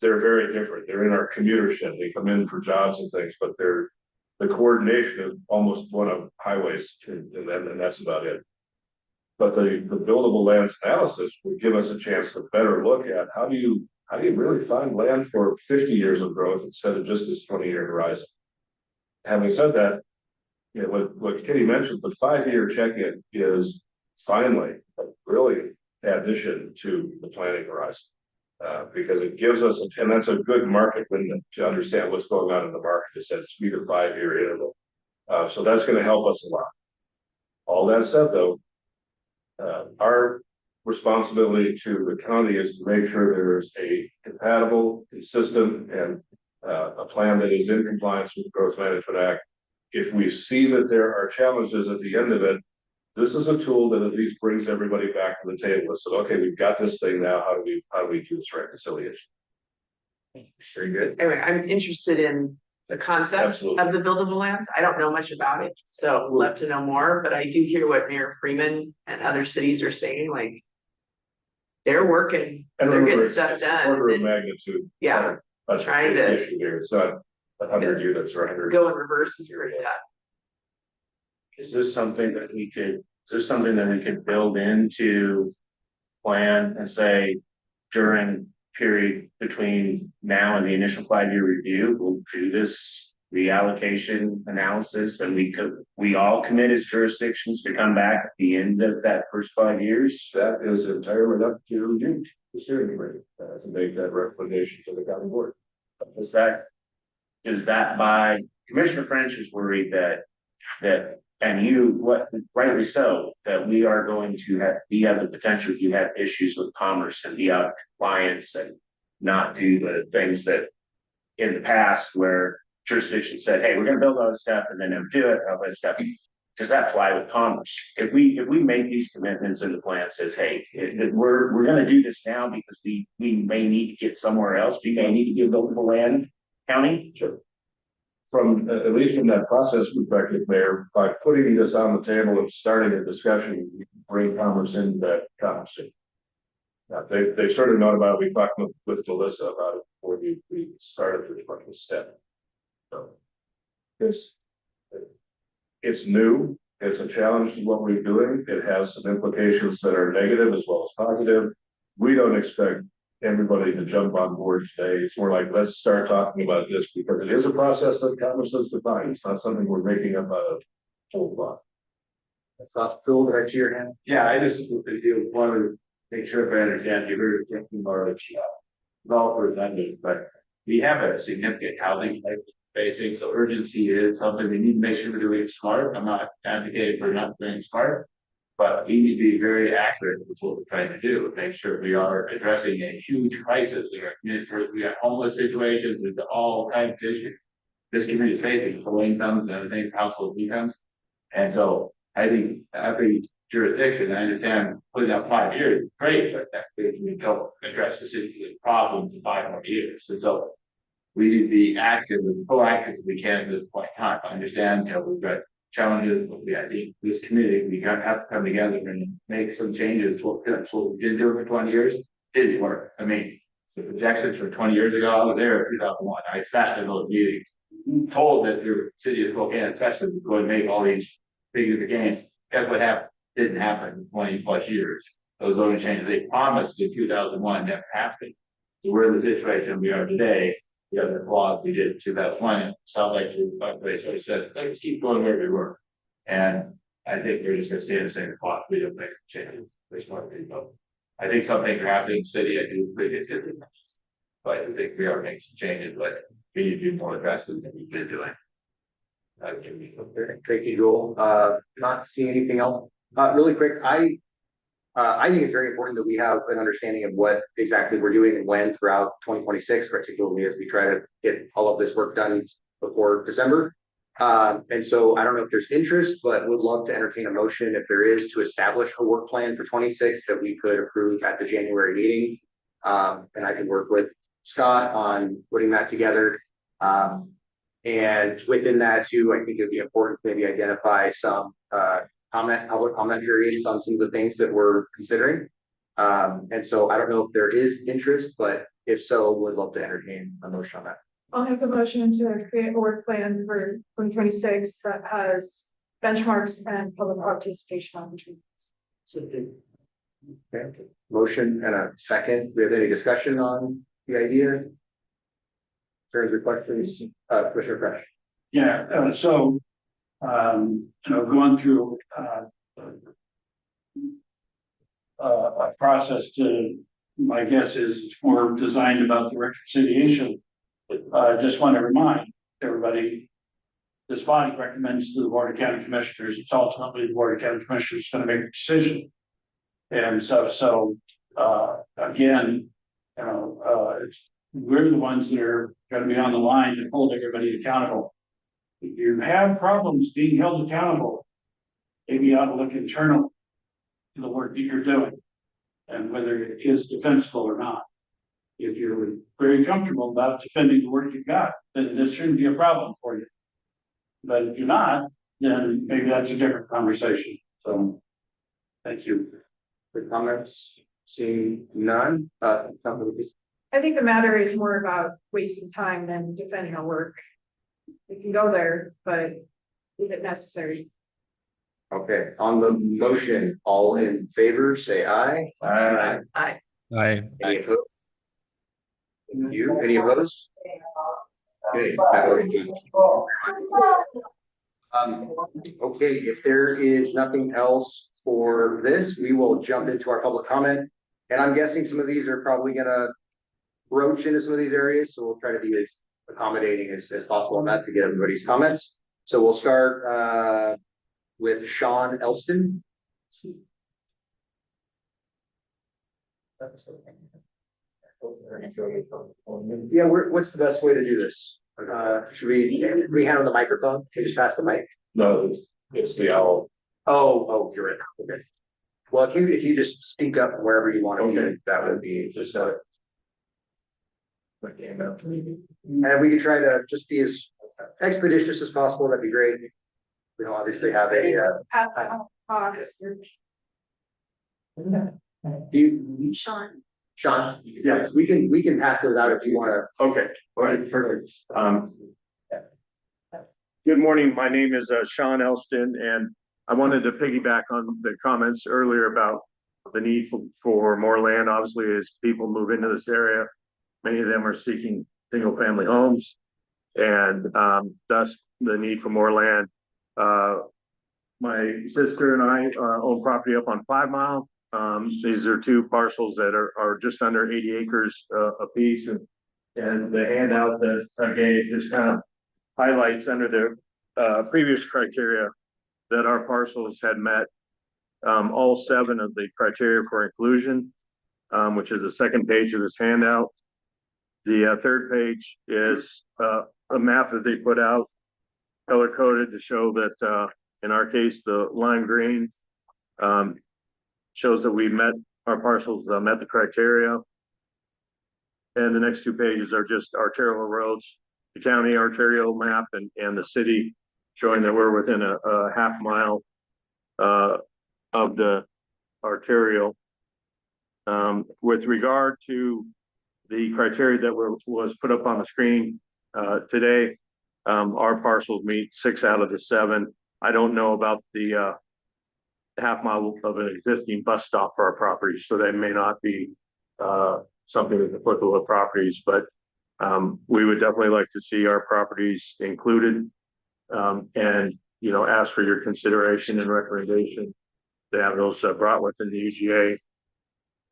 They're very different. They're in our commutership. They come in for jobs and things, but the coordination is almost one of highways, and that's about it. But the buildable lands analysis would give us a chance to better look at how do you really find land for 50 years of growth instead of just this 20-year horizon. Having said that, what Kitty mentioned, the 5-year check-in is finally a brilliant addition to the planning horizon, because it gives us, and that's a good market window to understand what's going on in the market. It says 3 to 5 year interval, so that's going to help us a lot. All that said, though, our responsibility to the county is to make sure there's a compatible, consistent, and a plan that is in compliance with the Growth Management Act. If we see that there are challenges at the end of it, this is a tool that at least brings everybody back to the table and said, okay, we've got this thing now. How do we do this reconciliation? Very good. Anyway, I'm interested in the concept Absolutely. of the buildable lands. I don't know much about it, so love to know more, but I do hear what Mayor Freeman and other cities are saying, like they're working, And they're remember, getting stuff it's done. order of and magnitude. Yeah, That's trying the to issue here. It's not 100 units or 100. go in reverse is where it's at. Is this something that we could build into plan and say during period between now and the initial 5-year review, we'll do this reallocation analysis, and we all commit as jurisdictions to come back at the end of that first 5 years? That is entirely up to you, the steering committee, to make that recommendation to the county board. Is that Is that by, Commissioner French is worried that, and you, what, rightly so, that we are going to have the potential to have issues with commerce and be out of compliance and not do the things that in the past where jurisdictions said, hey, we're gonna build all this stuff and then never do it, all that stuff. Does that fly with commerce? If we make these commitments and the plan says, hey, we're gonna do this now because we may need to get somewhere else, we may need to get buildable land, county? Sure. From, at least from that process perspective, Mayor, by putting this on the table and starting a discussion, you can bring commerce into that conversation. Now, they sort of know about it. We talked with Melissa about it before we started the fucking step. So it's new, it's a challenge to what we're doing. It has some implications that are negative as well as positive. We don't expect everybody to jump on board today. It's more like, let's start talking about this because it is a process that Congress has defined. It's not something we're making up out of whole lot. That's Phil, right to your hand. Yeah, I just want to make sure if I understand, you heard talking about developers and but we have a significant housing type facing, so urgency is something we need to make sure we're doing smart. I'm not advocating for not doing smart, but we need to be very accurate with what we're trying to do, make sure we are addressing a huge crisis. We got homeless situations with all kinds of issues. This community is facing low incomes and I think household incomes. And so I think every jurisdiction, I understand putting up 5 years, great, but that we don't address the city problems in 5 more years. And so we need to be active and proactive as we can at this point in time. I understand, we've got challenges, but I think this committee, we have to come together and make some changes. What we did do for 20 years didn't work. I mean, the projections for 20 years ago, I was there in 2001. I sat in those meetings, told that the city of Spokane, especially, was going to make all these big gains. Guess what happened? Didn't happen in 20 plus years. Those zoning changes they promised in 2001 never happened. So we're in the situation we are today. The other flaws we did in 2001. Sounds like the says, let's keep going where we were. And I think we're just gonna stay in the same spot. We don't make changes. I think some things are happening in the city. I do think it's in but I think we are making some changes, but we need to be more aggressive than we've been doing. Thank you, Joel. Not seeing anything else. Really quick, I think it's very important that we have an understanding of what exactly we're doing and when throughout 2026, particularly as we try to get all of this work done before December. And so I don't know if there's interest, but would love to entertain a motion if there is to establish a work plan for 26 that we could approve at the January meeting. And I can work with Scott on putting that together. And within that too, I think it'd be important to maybe identify some public comment periods on some of the things that we're considering. And so I don't know if there is interest, but if so, would love to entertain a motion on that. I'll make a motion to create a work plan for 2026 that has benchmarks and public participation opportunities. Okay. Motion and a second. Do we have any discussion on the idea? Concerns or questions? Commissioner Fresh. Yeah, going through a process to, my guess is it's more designed about the reconciliation. I just want to remind everybody, this body recommends to the Board of County Commissioners, it's ultimately the Board of County Commissioners going to make a decision. And so again, we're the ones that are going to be on the line to hold everybody accountable. If you have problems being held accountable, maybe you ought to look internal to the work that you're doing and whether it is defensible or not. If you're very comfortable about defending the work you've got, then this shouldn't be a problem for you. But if you're not, then maybe that's a different conversation. So, thank you. For comments, seeing none. I think the matter is more about wasting time than defending our work. We can go there, but if it's necessary. Okay, on the motion, all in favor, say aye. Aye. Aye. Any opposed? Thank you. Any opposed? Okay, that would be. Okay, if there is nothing else for this, we will jump into our public comment. And I'm guessing some of these are probably gonna broach into some of these areas, so we'll try to be as accommodating as possible on that to get everybody's comments. So we'll start with Sean Elston. Yeah, what's the best way to do this? Should we hand on the microphone? Can you just pass the mic? No, it's the owl. Oh, you're right. Okay. Well, if you just speak up wherever you want to be, that would be just and we can try to just be as expeditious as possible. That'd be great. We don't obviously have a Sean, yes, we can pass those out if you want to. Okay, all right, perfect. Good morning, my name is Sean Elston, and I wanted to piggyback on the comments earlier about the need for more land. Obviously, as people move into this area, many of them are seeking single-family homes, and thus the need for more land. My sister and I own property up on 5 Mile. These are 2 parcels that are just under 80 acres apiece, and the handout that I gave just kind of highlights under the previous criteria that our parcels had met all 7 of the criteria for inclusion, which is the second page of this handout. The third page is a map that they put out, color coded to show that in our case, the lime green shows that we met our parcels, met the criteria. And the next 2 pages are just arterial roads, the county arterial map and the city showing that we're within a half mile of the arterial. With regard to the criteria that was put up on the screen today, our parcels meet 6 out of the 7. I don't know about the half mile of an existing bus stop for our properties, so that may not be something that's applicable to properties, but we would definitely like to see our properties included, and ask for your consideration and recommendation to have those brought within the UGA.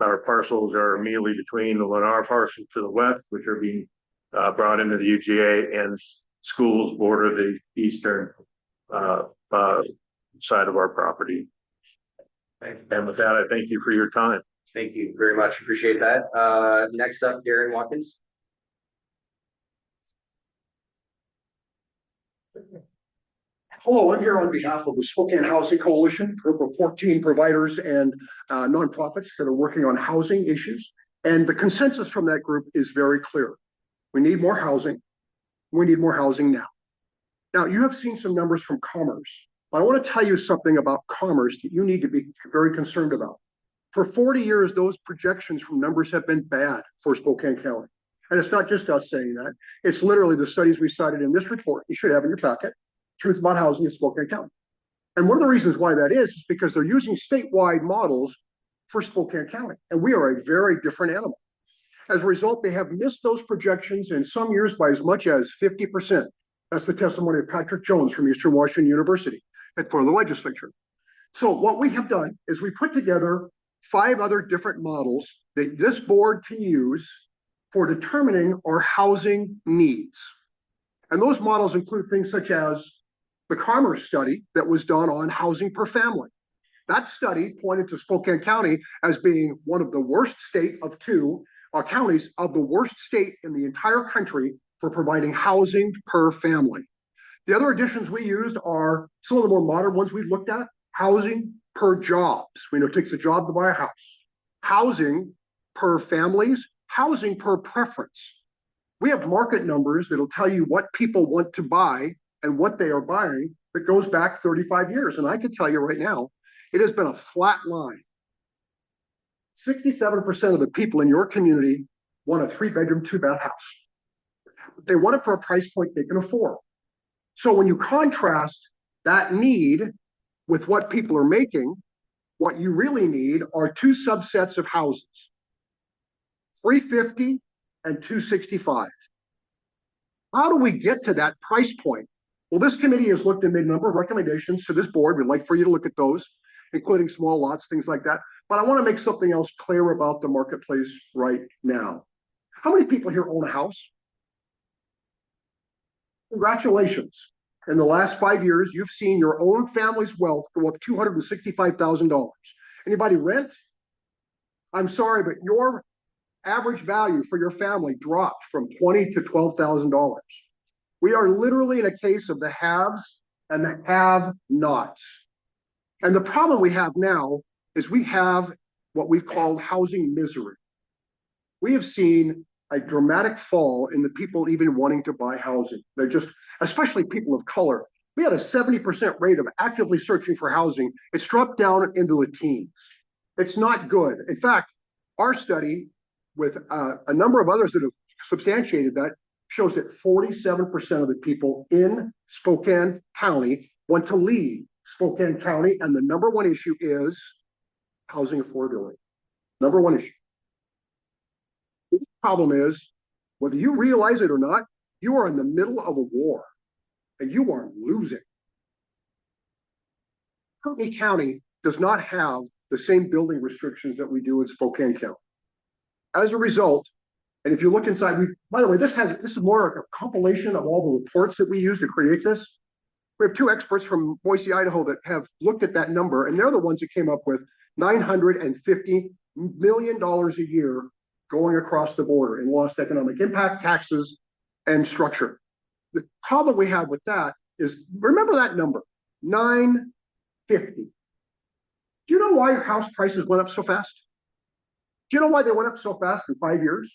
Our parcels are immediately between the Lennar parcel to the west, which are being brought into the UGA, and schools border the eastern side of our property. And with that, I thank you for your time. Thank you very much. Appreciate that. Next up, Darren Watkins. Hello, I'm here on behalf of the Spokane Housing Coalition, group of 14 providers and nonprofits that are working on housing issues. And the consensus from that group is very clear. We need more housing. We need more housing now. Now, you have seen some numbers from Commerce. I want to tell you something about Commerce that you need to be very concerned about. For 40 years, those projections from numbers have been bad for Spokane County. And it's not just us saying that. It's literally the studies we cited in this report you should have in your packet, Truth About Housing in Spokane County. And one of the reasons why that is because they're using statewide models for Spokane County. And we are a very different animal. As a result, they have missed those projections in some years by as much as 50%. That's the testimony of Patrick Jones from Eastern Washington University for the legislature. So what we have done is we put together 5 other different models that this board can use for determining our housing needs. And those models include things such as the Commerce study that was done on housing per family. That study pointed to Spokane County as being one of the worst state of 2 counties of the worst state in the entire country for providing housing per family. The other additions we used are some of the more modern ones we've looked at. Housing per jobs. We know it takes a job to buy a house. Housing per families. Housing per preference. We have market numbers that'll tell you what people want to buy and what they are buying that goes back 35 years. And I can tell you right now, it has been a flat line. 67% of the people in your community want a 3-bedroom, 2-bath house. They want it for a price point they can afford. So when you contrast that need with what people are making, what you really need are 2 subsets of houses, 350 and 265. How do we get to that price point? Well, this committee has looked and made a number of recommendations to this board. We'd like for you to look at those, including small lots, things like that. But I want to make something else clear about the marketplace right now. How many people here own a house? Congratulations. In the last 5 years, you've seen your own family's wealth go up $265,000. Anybody rent? I'm sorry, but your average value for your family dropped from $20,000 to $12,000. We are literally in a case of the haves and the have-nots. And the problem we have now is we have what we've called housing misery. We have seen a dramatic fall in the people even wanting to buy housing. They're just, especially people of color. We had a 70% rate of actively searching for housing. It's dropped down into the teens. It's not good. In fact, our study with a number of others that have substantiated that shows that 47% of the people in Spokane County want to leave Spokane County, and the number one issue is housing affordability. Number one issue. The problem is, whether you realize it or not, you are in the middle of a war, and you are losing. Kootenai County does not have the same building restrictions that we do in Spokane County. As a result, and if you look inside, by the way, this is more like a compilation of all the reports that we use to create this. We have two experts from Boise, Idaho that have looked at that number, and they're the ones that came up with $950 million a year going across the border in lost economic impact, taxes, and structure. The problem we have with that is, remember that number, 950. Do you know why your house prices went up so fast? Do you know why they went up so fast in 5 years?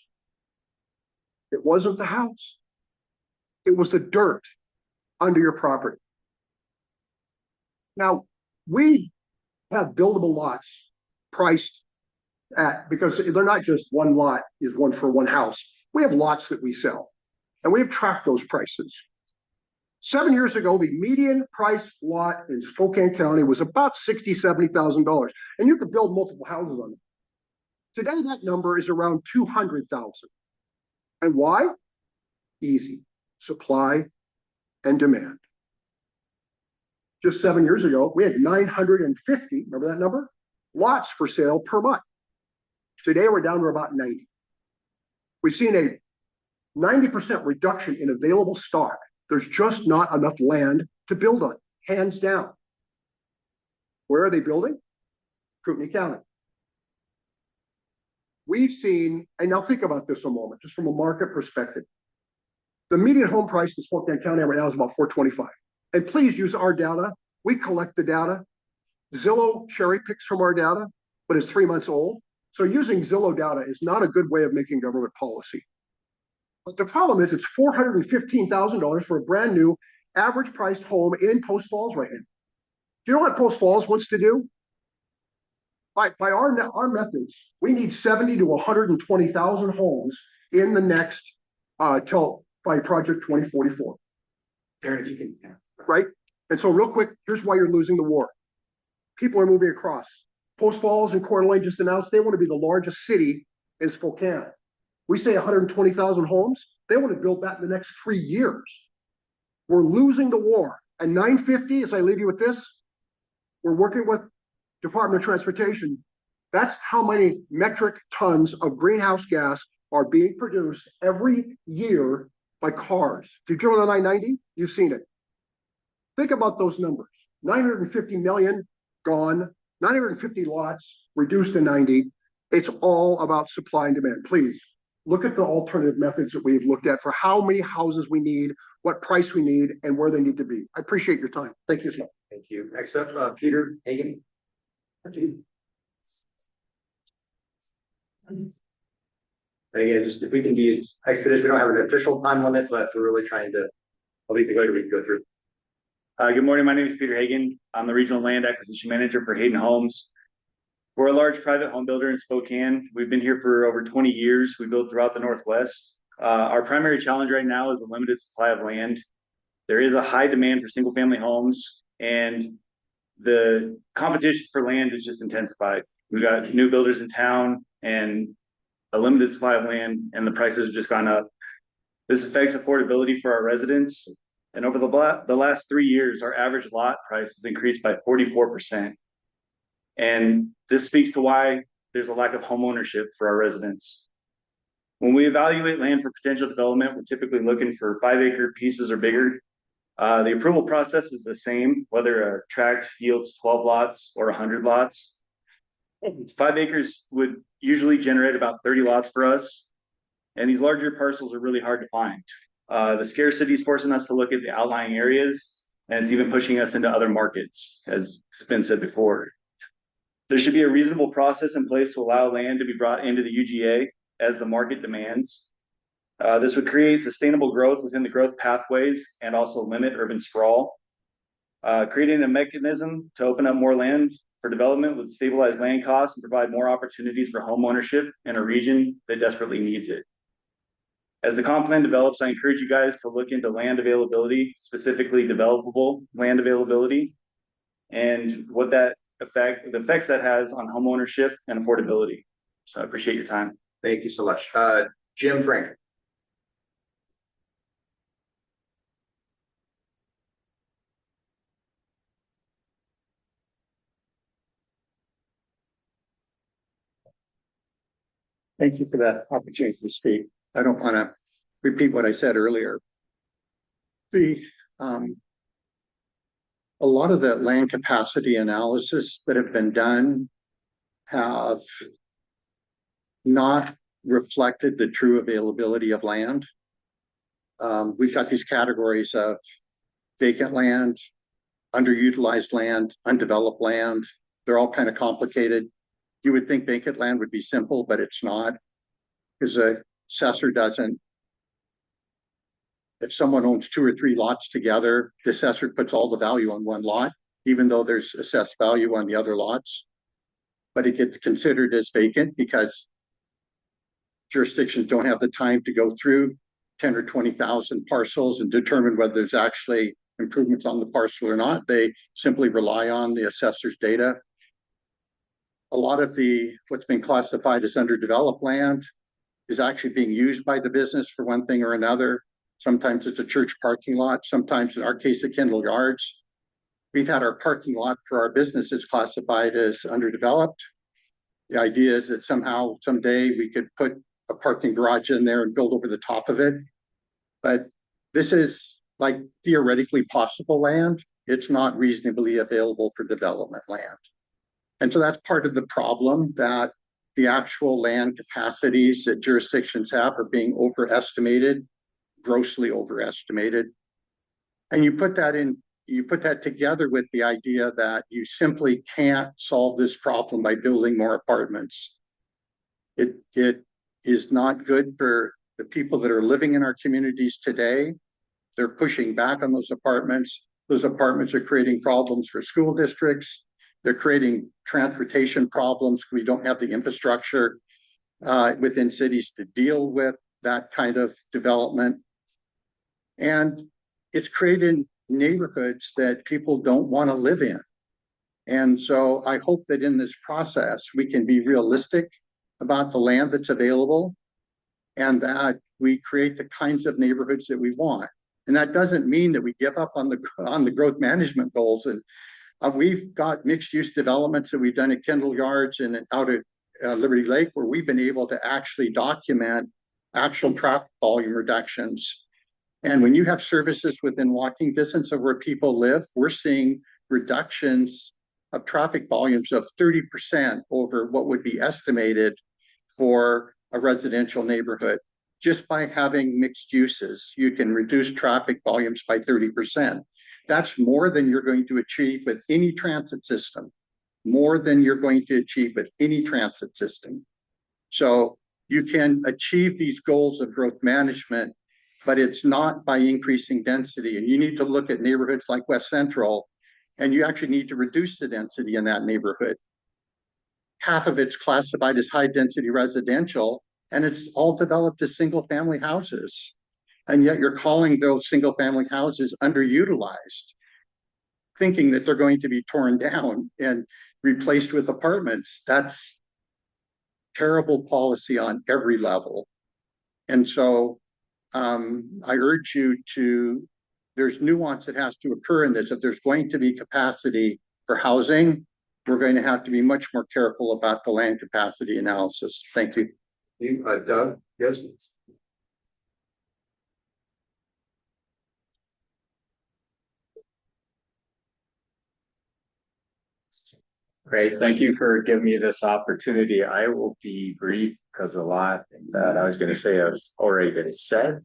It wasn't the house. It was the dirt under your property. Now, we have buildable lots priced at, because they're not just one lot is one for one house. We have lots that we sell, and we have tracked those prices. 7 years ago, the median price lot in Spokane County was about $60,000, $70,000, and you could build multiple houses on it. Today, that number is around 200,000. And why? Easy. Supply and demand. Just 7 years ago, we had 950, remember that number? Lots for sale per month. Today, we're down to about 90. We've seen a 90% reduction in available stock. There's just not enough land to build on, hands down. Where are they building? Kootenai County. We've seen, and now think about this a moment, just from a market perspective. The median home price in Spokane County right now is about $425,000. And please use our data. We collect the data. Zillow cherry picks from our data, but it's 3 months old. So using Zillow data is not a good way of making government policy. But the problem is it's $415,000 for a brand new average priced home in Post Falls right now. Do you know what Post Falls wants to do? By our methods, we need 70 to 120,000 homes in the next till by project 2044. Darren, if you can, yeah. Right? And so real quick, here's why you're losing the war. People are moving across. Post Falls and Coeur d'Alene just announced they want to be the largest city in Spokane. We say 120,000 homes. They want to build that in the next 3 years. We're losing the war. And 950, as I leave you with this, we're working with Department of Transportation. That's how many metric tons of greenhouse gas are being produced every year by cars. If you've driven the 990, you've seen it. Think about those numbers. 950 million gone, 950 lots reduced to 90. It's all about supply and demand. Please look at the alternative methods that we've looked at for how many houses we need, what price we need, and where they need to be. I appreciate your time. Thank you, sir. Thank you. Next up, Peter Hagan. Again, just if we can be as expeditious, we don't have an official time limit, but we're really trying to, I'll be the way we can go through. Good morning. My name is Peter Hagan. I'm the Regional Land Acquisition Manager for Hayden Homes. We're a large private home builder in Spokane. We've been here for over 20 years. We build throughout the Northwest. Our primary challenge right now is a limited supply of land. There is a high demand for single family homes, and the competition for land is just intensified. We've got new builders in town and a limited supply of land, and the prices have just gone up. This affects affordability for our residents. And over the last 3 years, our average lot price has increased by 44%. And this speaks to why there's a lack of home ownership for our residents. When we evaluate land for potential development, we're typically looking for 5-acre pieces or bigger. The approval process is the same, whether a tract yields 12 lots or 100 lots. 5 acres would usually generate about 30 lots for us. And these larger parcels are really hard to find. The scarcity is forcing us to look at the outlying areas, and it's even pushing us into other markets, as has been said before. There should be a reasonable process in place to allow land to be brought into the UGA as the market demands. This would create sustainable growth within the growth pathways and also limit urban sprawl. Creating a mechanism to open up more land for development would stabilize land costs and provide more opportunities for home ownership in a region that desperately needs it. As the comp plan develops, I encourage you guys to look into land availability, specifically developable land availability, and what the effects that has on home ownership and affordability. So I appreciate your time. Thank you so much. Jim Frank. Thank you for that opportunity to speak. I don't want to repeat what I said earlier. A lot of the land capacity analysis that have been done have not reflected the true availability of land. We've got these categories of vacant land, underutilized land, undeveloped land. They're all kind of complicated. You would think vacant land would be simple, but it's not, because the assessor doesn't. If someone owns 2 or 3 lots together, the assessor puts all the value on one lot, even though there's assessed value on the other lots. But it gets considered as vacant because jurisdictions don't have the time to go through 10 or 20,000 parcels and determine whether there's actually improvements on the parcel or not. They simply rely on the assessor's data. A lot of what's been classified as underdeveloped land is actually being used by the business for one thing or another. Sometimes it's a church parking lot. Sometimes, in our case, at Kendall Yards, we've had our parking lot for our businesses classified as underdeveloped. The idea is that somehow, someday, we could put a parking garage in there and build over the top of it. But this is like theoretically possible land. It's not reasonably available for development land. And so that's part of the problem, that the actual land capacities that jurisdictions have are being overestimated, grossly overestimated. And you put that together with the idea that you simply can't solve this problem by building more apartments. It is not good for the people that are living in our communities today. They're pushing back on those apartments. Those apartments are creating problems for school districts. They're creating transportation problems. We don't have the infrastructure within cities to deal with that kind of development. And it's created neighborhoods that people don't want to live in. And so I hope that in this process, we can be realistic about the land that's available and that we create the kinds of neighborhoods that we want. And that doesn't mean that we give up on the growth management goals. And we've got mixed use developments that we've done at Kendall Yards and out at Liberty Lake, where we've been able to actually document actual traffic volume reductions. And when you have services within walking distance of where people live, we're seeing reductions of traffic volumes of 30% over what would be estimated for a residential neighborhood. Just by having mixed uses, you can reduce traffic volumes by 30%. That's more than you're going to achieve with any transit system, more than you're going to achieve with any transit system. So you can achieve these goals of growth management, but it's not by increasing density. And you need to look at neighborhoods like West Central, and you actually need to reduce the density in that neighborhood. Half of it's classified as high density residential, and it's all developed as single family houses. And yet you're calling those single family houses underutilized, thinking that they're going to be torn down and replaced with apartments. That's terrible policy on every level. And so I urge you there's nuance that has to occur in this. If there's going to be capacity for housing, we're going to have to be much more careful about the land capacity analysis. Thank you. Doug? Yost. Great, thank you for giving me this opportunity. I will be brief because a lot that I was going to say has already been said.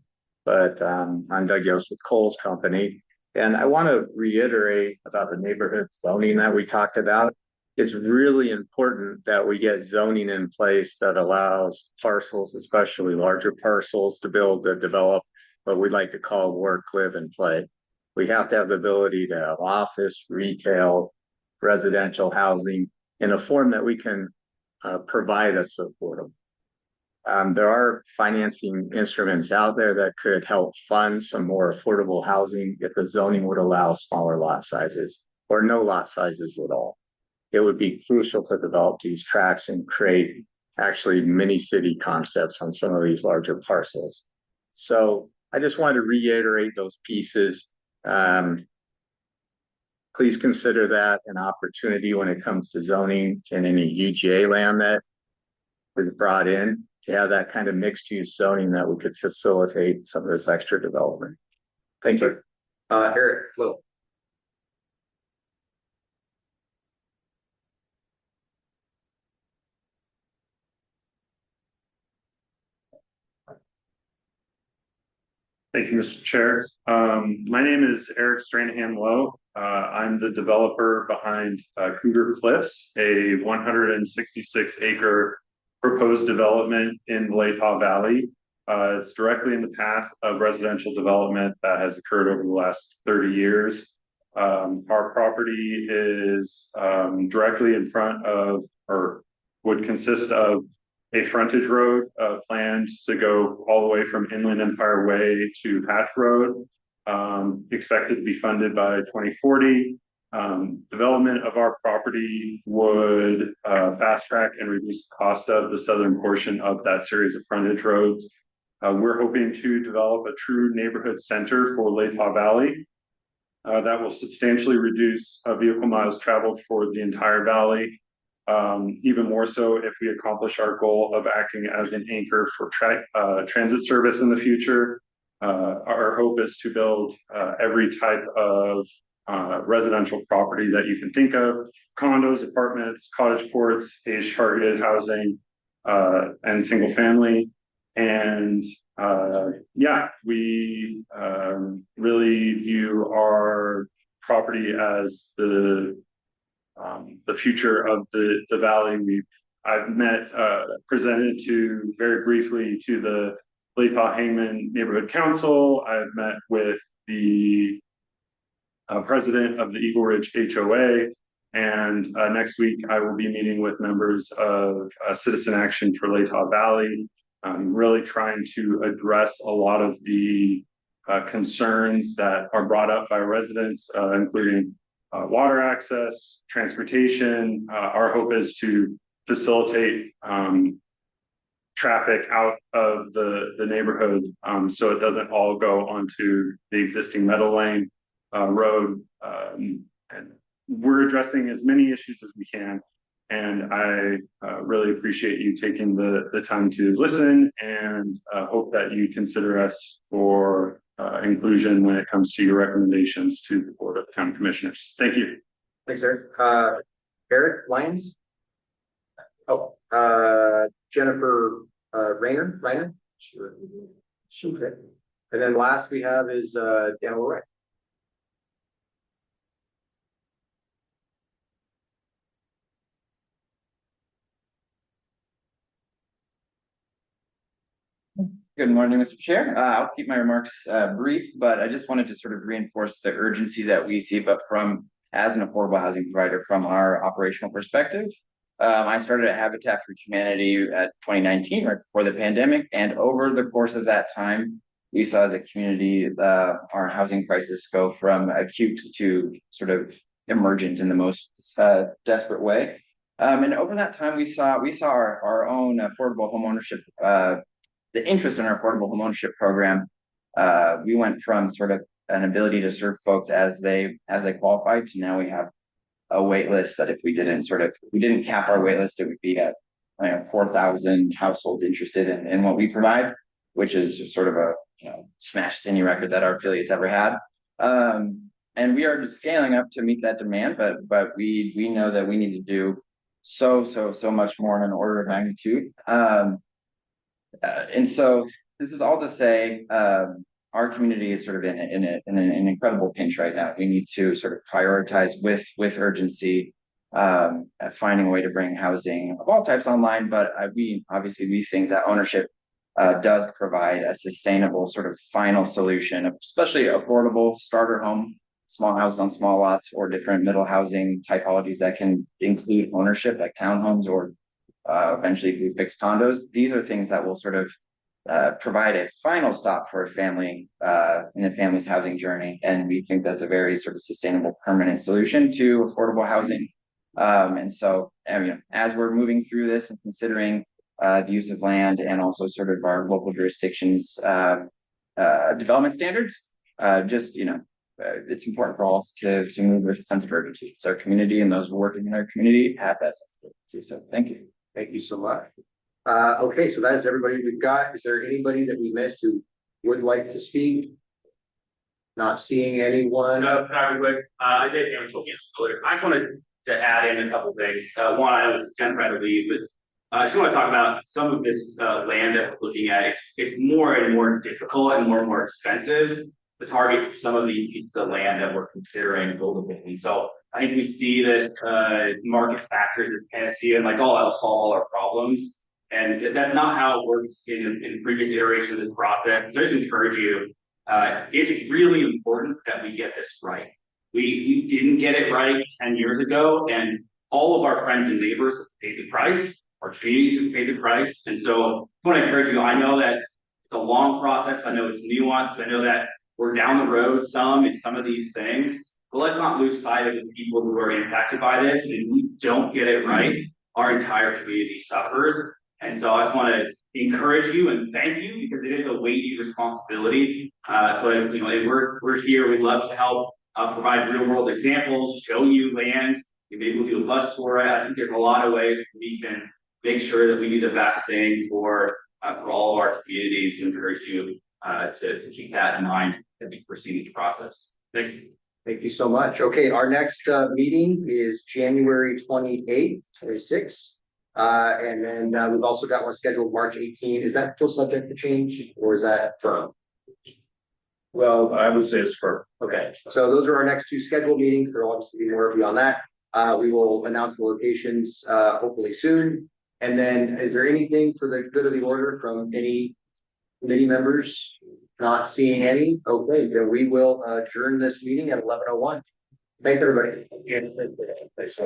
But I'm Doug Yost with Coles Company, and I want to reiterate about the neighborhood zoning that we talked about. It's really important that we get zoning in place that allows parcels, especially larger parcels, to build and develop what we like to call work, live, and play. We have to have the ability to have office, retail, residential housing in a form that we can provide that's affordable. There are financing instruments out there that could help fund some more affordable housing if the zoning would allow smaller lot sizes or no lot sizes at all. It would be crucial to develop these tracts and create actually mini city concepts on some of these larger parcels. So I just wanted to reiterate those pieces. Please consider that an opportunity when it comes to zoning and any UGA land that was brought in to have that kind of mixed use zoning that we could facilitate some of this extra development. Thank you. Eric, Will. Thank you, Mr. Chair. My name is Eric Stranahan Lowe. I'm the developer behind Cougar Cliffs, a 166 acre proposed development in Latah Valley. It's directly in the path of residential development that has occurred over the last 30 years. Our property is directly in front of, or would consist of, a frontage road planned to go all the way from Inland Empire Way to Hatch Road, expected to be funded by 2040. Development of our property would fast track and reduce the cost of the southern portion of that series of frontage roads. We're hoping to develop a true neighborhood center for Latah Valley that will substantially reduce vehicle miles traveled for the entire valley. Even more so if we accomplish our goal of acting as an anchor for transit service in the future. Our hope is to build every type of residential property that you can think of: condos, apartments, cottage courts, age targeted housing, and single family. And yeah, we really view our property as the future of the valley. I've met, presented to very briefly to the Latah Hangman Neighborhood Council. I've met with the president of the Eagle Ridge HOA, and next week I will be meeting with members of Citizen Action for Latah Valley. I'm really trying to address a lot of the concerns that are brought up by residents, including water access, transportation. Our hope is to facilitate traffic out of the neighborhood so it doesn't all go onto the existing Meadow Lane road. And we're addressing as many issues as we can. And I really appreciate you taking the time to listen, and hope that you consider us for inclusion when it comes to your recommendations to the Board of County Commissioners. Thank you. Thanks, Eric. Eric Lyons. Oh, Jennifer Rayner. Sure. And then last we have is Dan Wright. Good morning, Mr. Chair. I'll keep my remarks brief, but I just wanted to sort of reinforce the urgency that we see, but from as an affordable housing provider from our operational perspective. I started at Habitat for Humanity at 2019, right before the pandemic, and over the course of that time, we saw as a community our housing crisis go from acute to sort of emergent in the most desperate way. And over that time, we saw our own affordable homeownership. The interest in our affordable homeownership program, we went from sort of an ability to serve folks as they qualified to now we have a wait list that if we didn't cap our wait list, it would be at 4,000 households interested in what we provide, which is just sort of a, smash any record that our affiliates ever had. And we are just scaling up to meet that demand, but we know that we need to do so much more in an order of magnitude. And so this is all to say, our community is sort of in an incredible pinch right now. We need to sort of prioritize with urgency, finding a way to bring housing of all types online. But we think that ownership does provide a sustainable sort of final solution, especially affordable starter home, small houses on small lots, or different middle housing typologies that can include ownership, like townhomes or eventually fixed condos. These are things that will sort of provide a final stop for a family in a family's housing journey. And we think that's a very sort of sustainable, permanent solution to affordable housing. And so, as we're moving through this and considering the use of land and also sort of our local jurisdictions development standards, it's important for us to move with a sense of urgency. It's our community, and those working in our community have that sense of urgency. So thank you. Thank you so much. Okay, so that is everybody we've got. Is there anybody that we missed who would like to speak? Not seeing anyone. No, not really quick. I just wanted to add in a couple things. One, I was kind of trying to leave, but I just want to talk about some of this land that we're looking at. It's more and more difficult and more expensive to target some of the land that we're considering buildable. So I think we see this market factor, this panacea, and like, oh, I'll solve all our problems. And that's not how it works in previous iterations of this process. I just encourage you, it's really important that we get this right. We didn't get it right 10 years ago, and all of our friends and neighbors have paid the price. Our communities have paid the price. And so I want to encourage you, I know that it's a long process. I know it's nuanced. I know that we're down the road some in some of these things, but let's not lose sight of the people who are impacted by this. And if we don't get it right, our entire community suffers. And so I just want to encourage you and thank you, because it is a weighty responsibility. But we're here. We'd love to help provide real world examples, show you land. Maybe we'll do a bus tour. I think there's a lot of ways we can make sure that we do the best thing for all of our communities. To encourage you to keep that in mind as we proceed each process. Thanks. Thank you so much. Okay, our next meeting is January 28th, 26th. And then we've also got one scheduled March 18. Is that still subject to change, or is that firm? Well, I would say it's firm. Okay, so those are our next two scheduled meetings. There'll obviously be more beyond that. We will announce the locations hopefully soon. And then, is there anything for the good of the order from any committee members? Not seeing any. Okay, then we will adjourn this meeting at 11:01. Thanks, everybody. Thanks.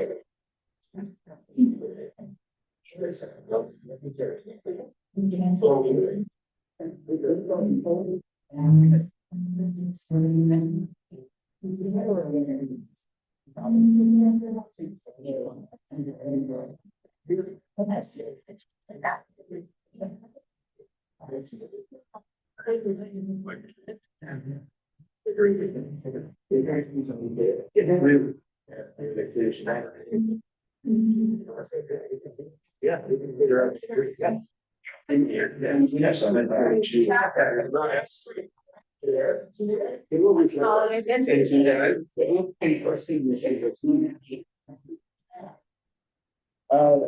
Yeah.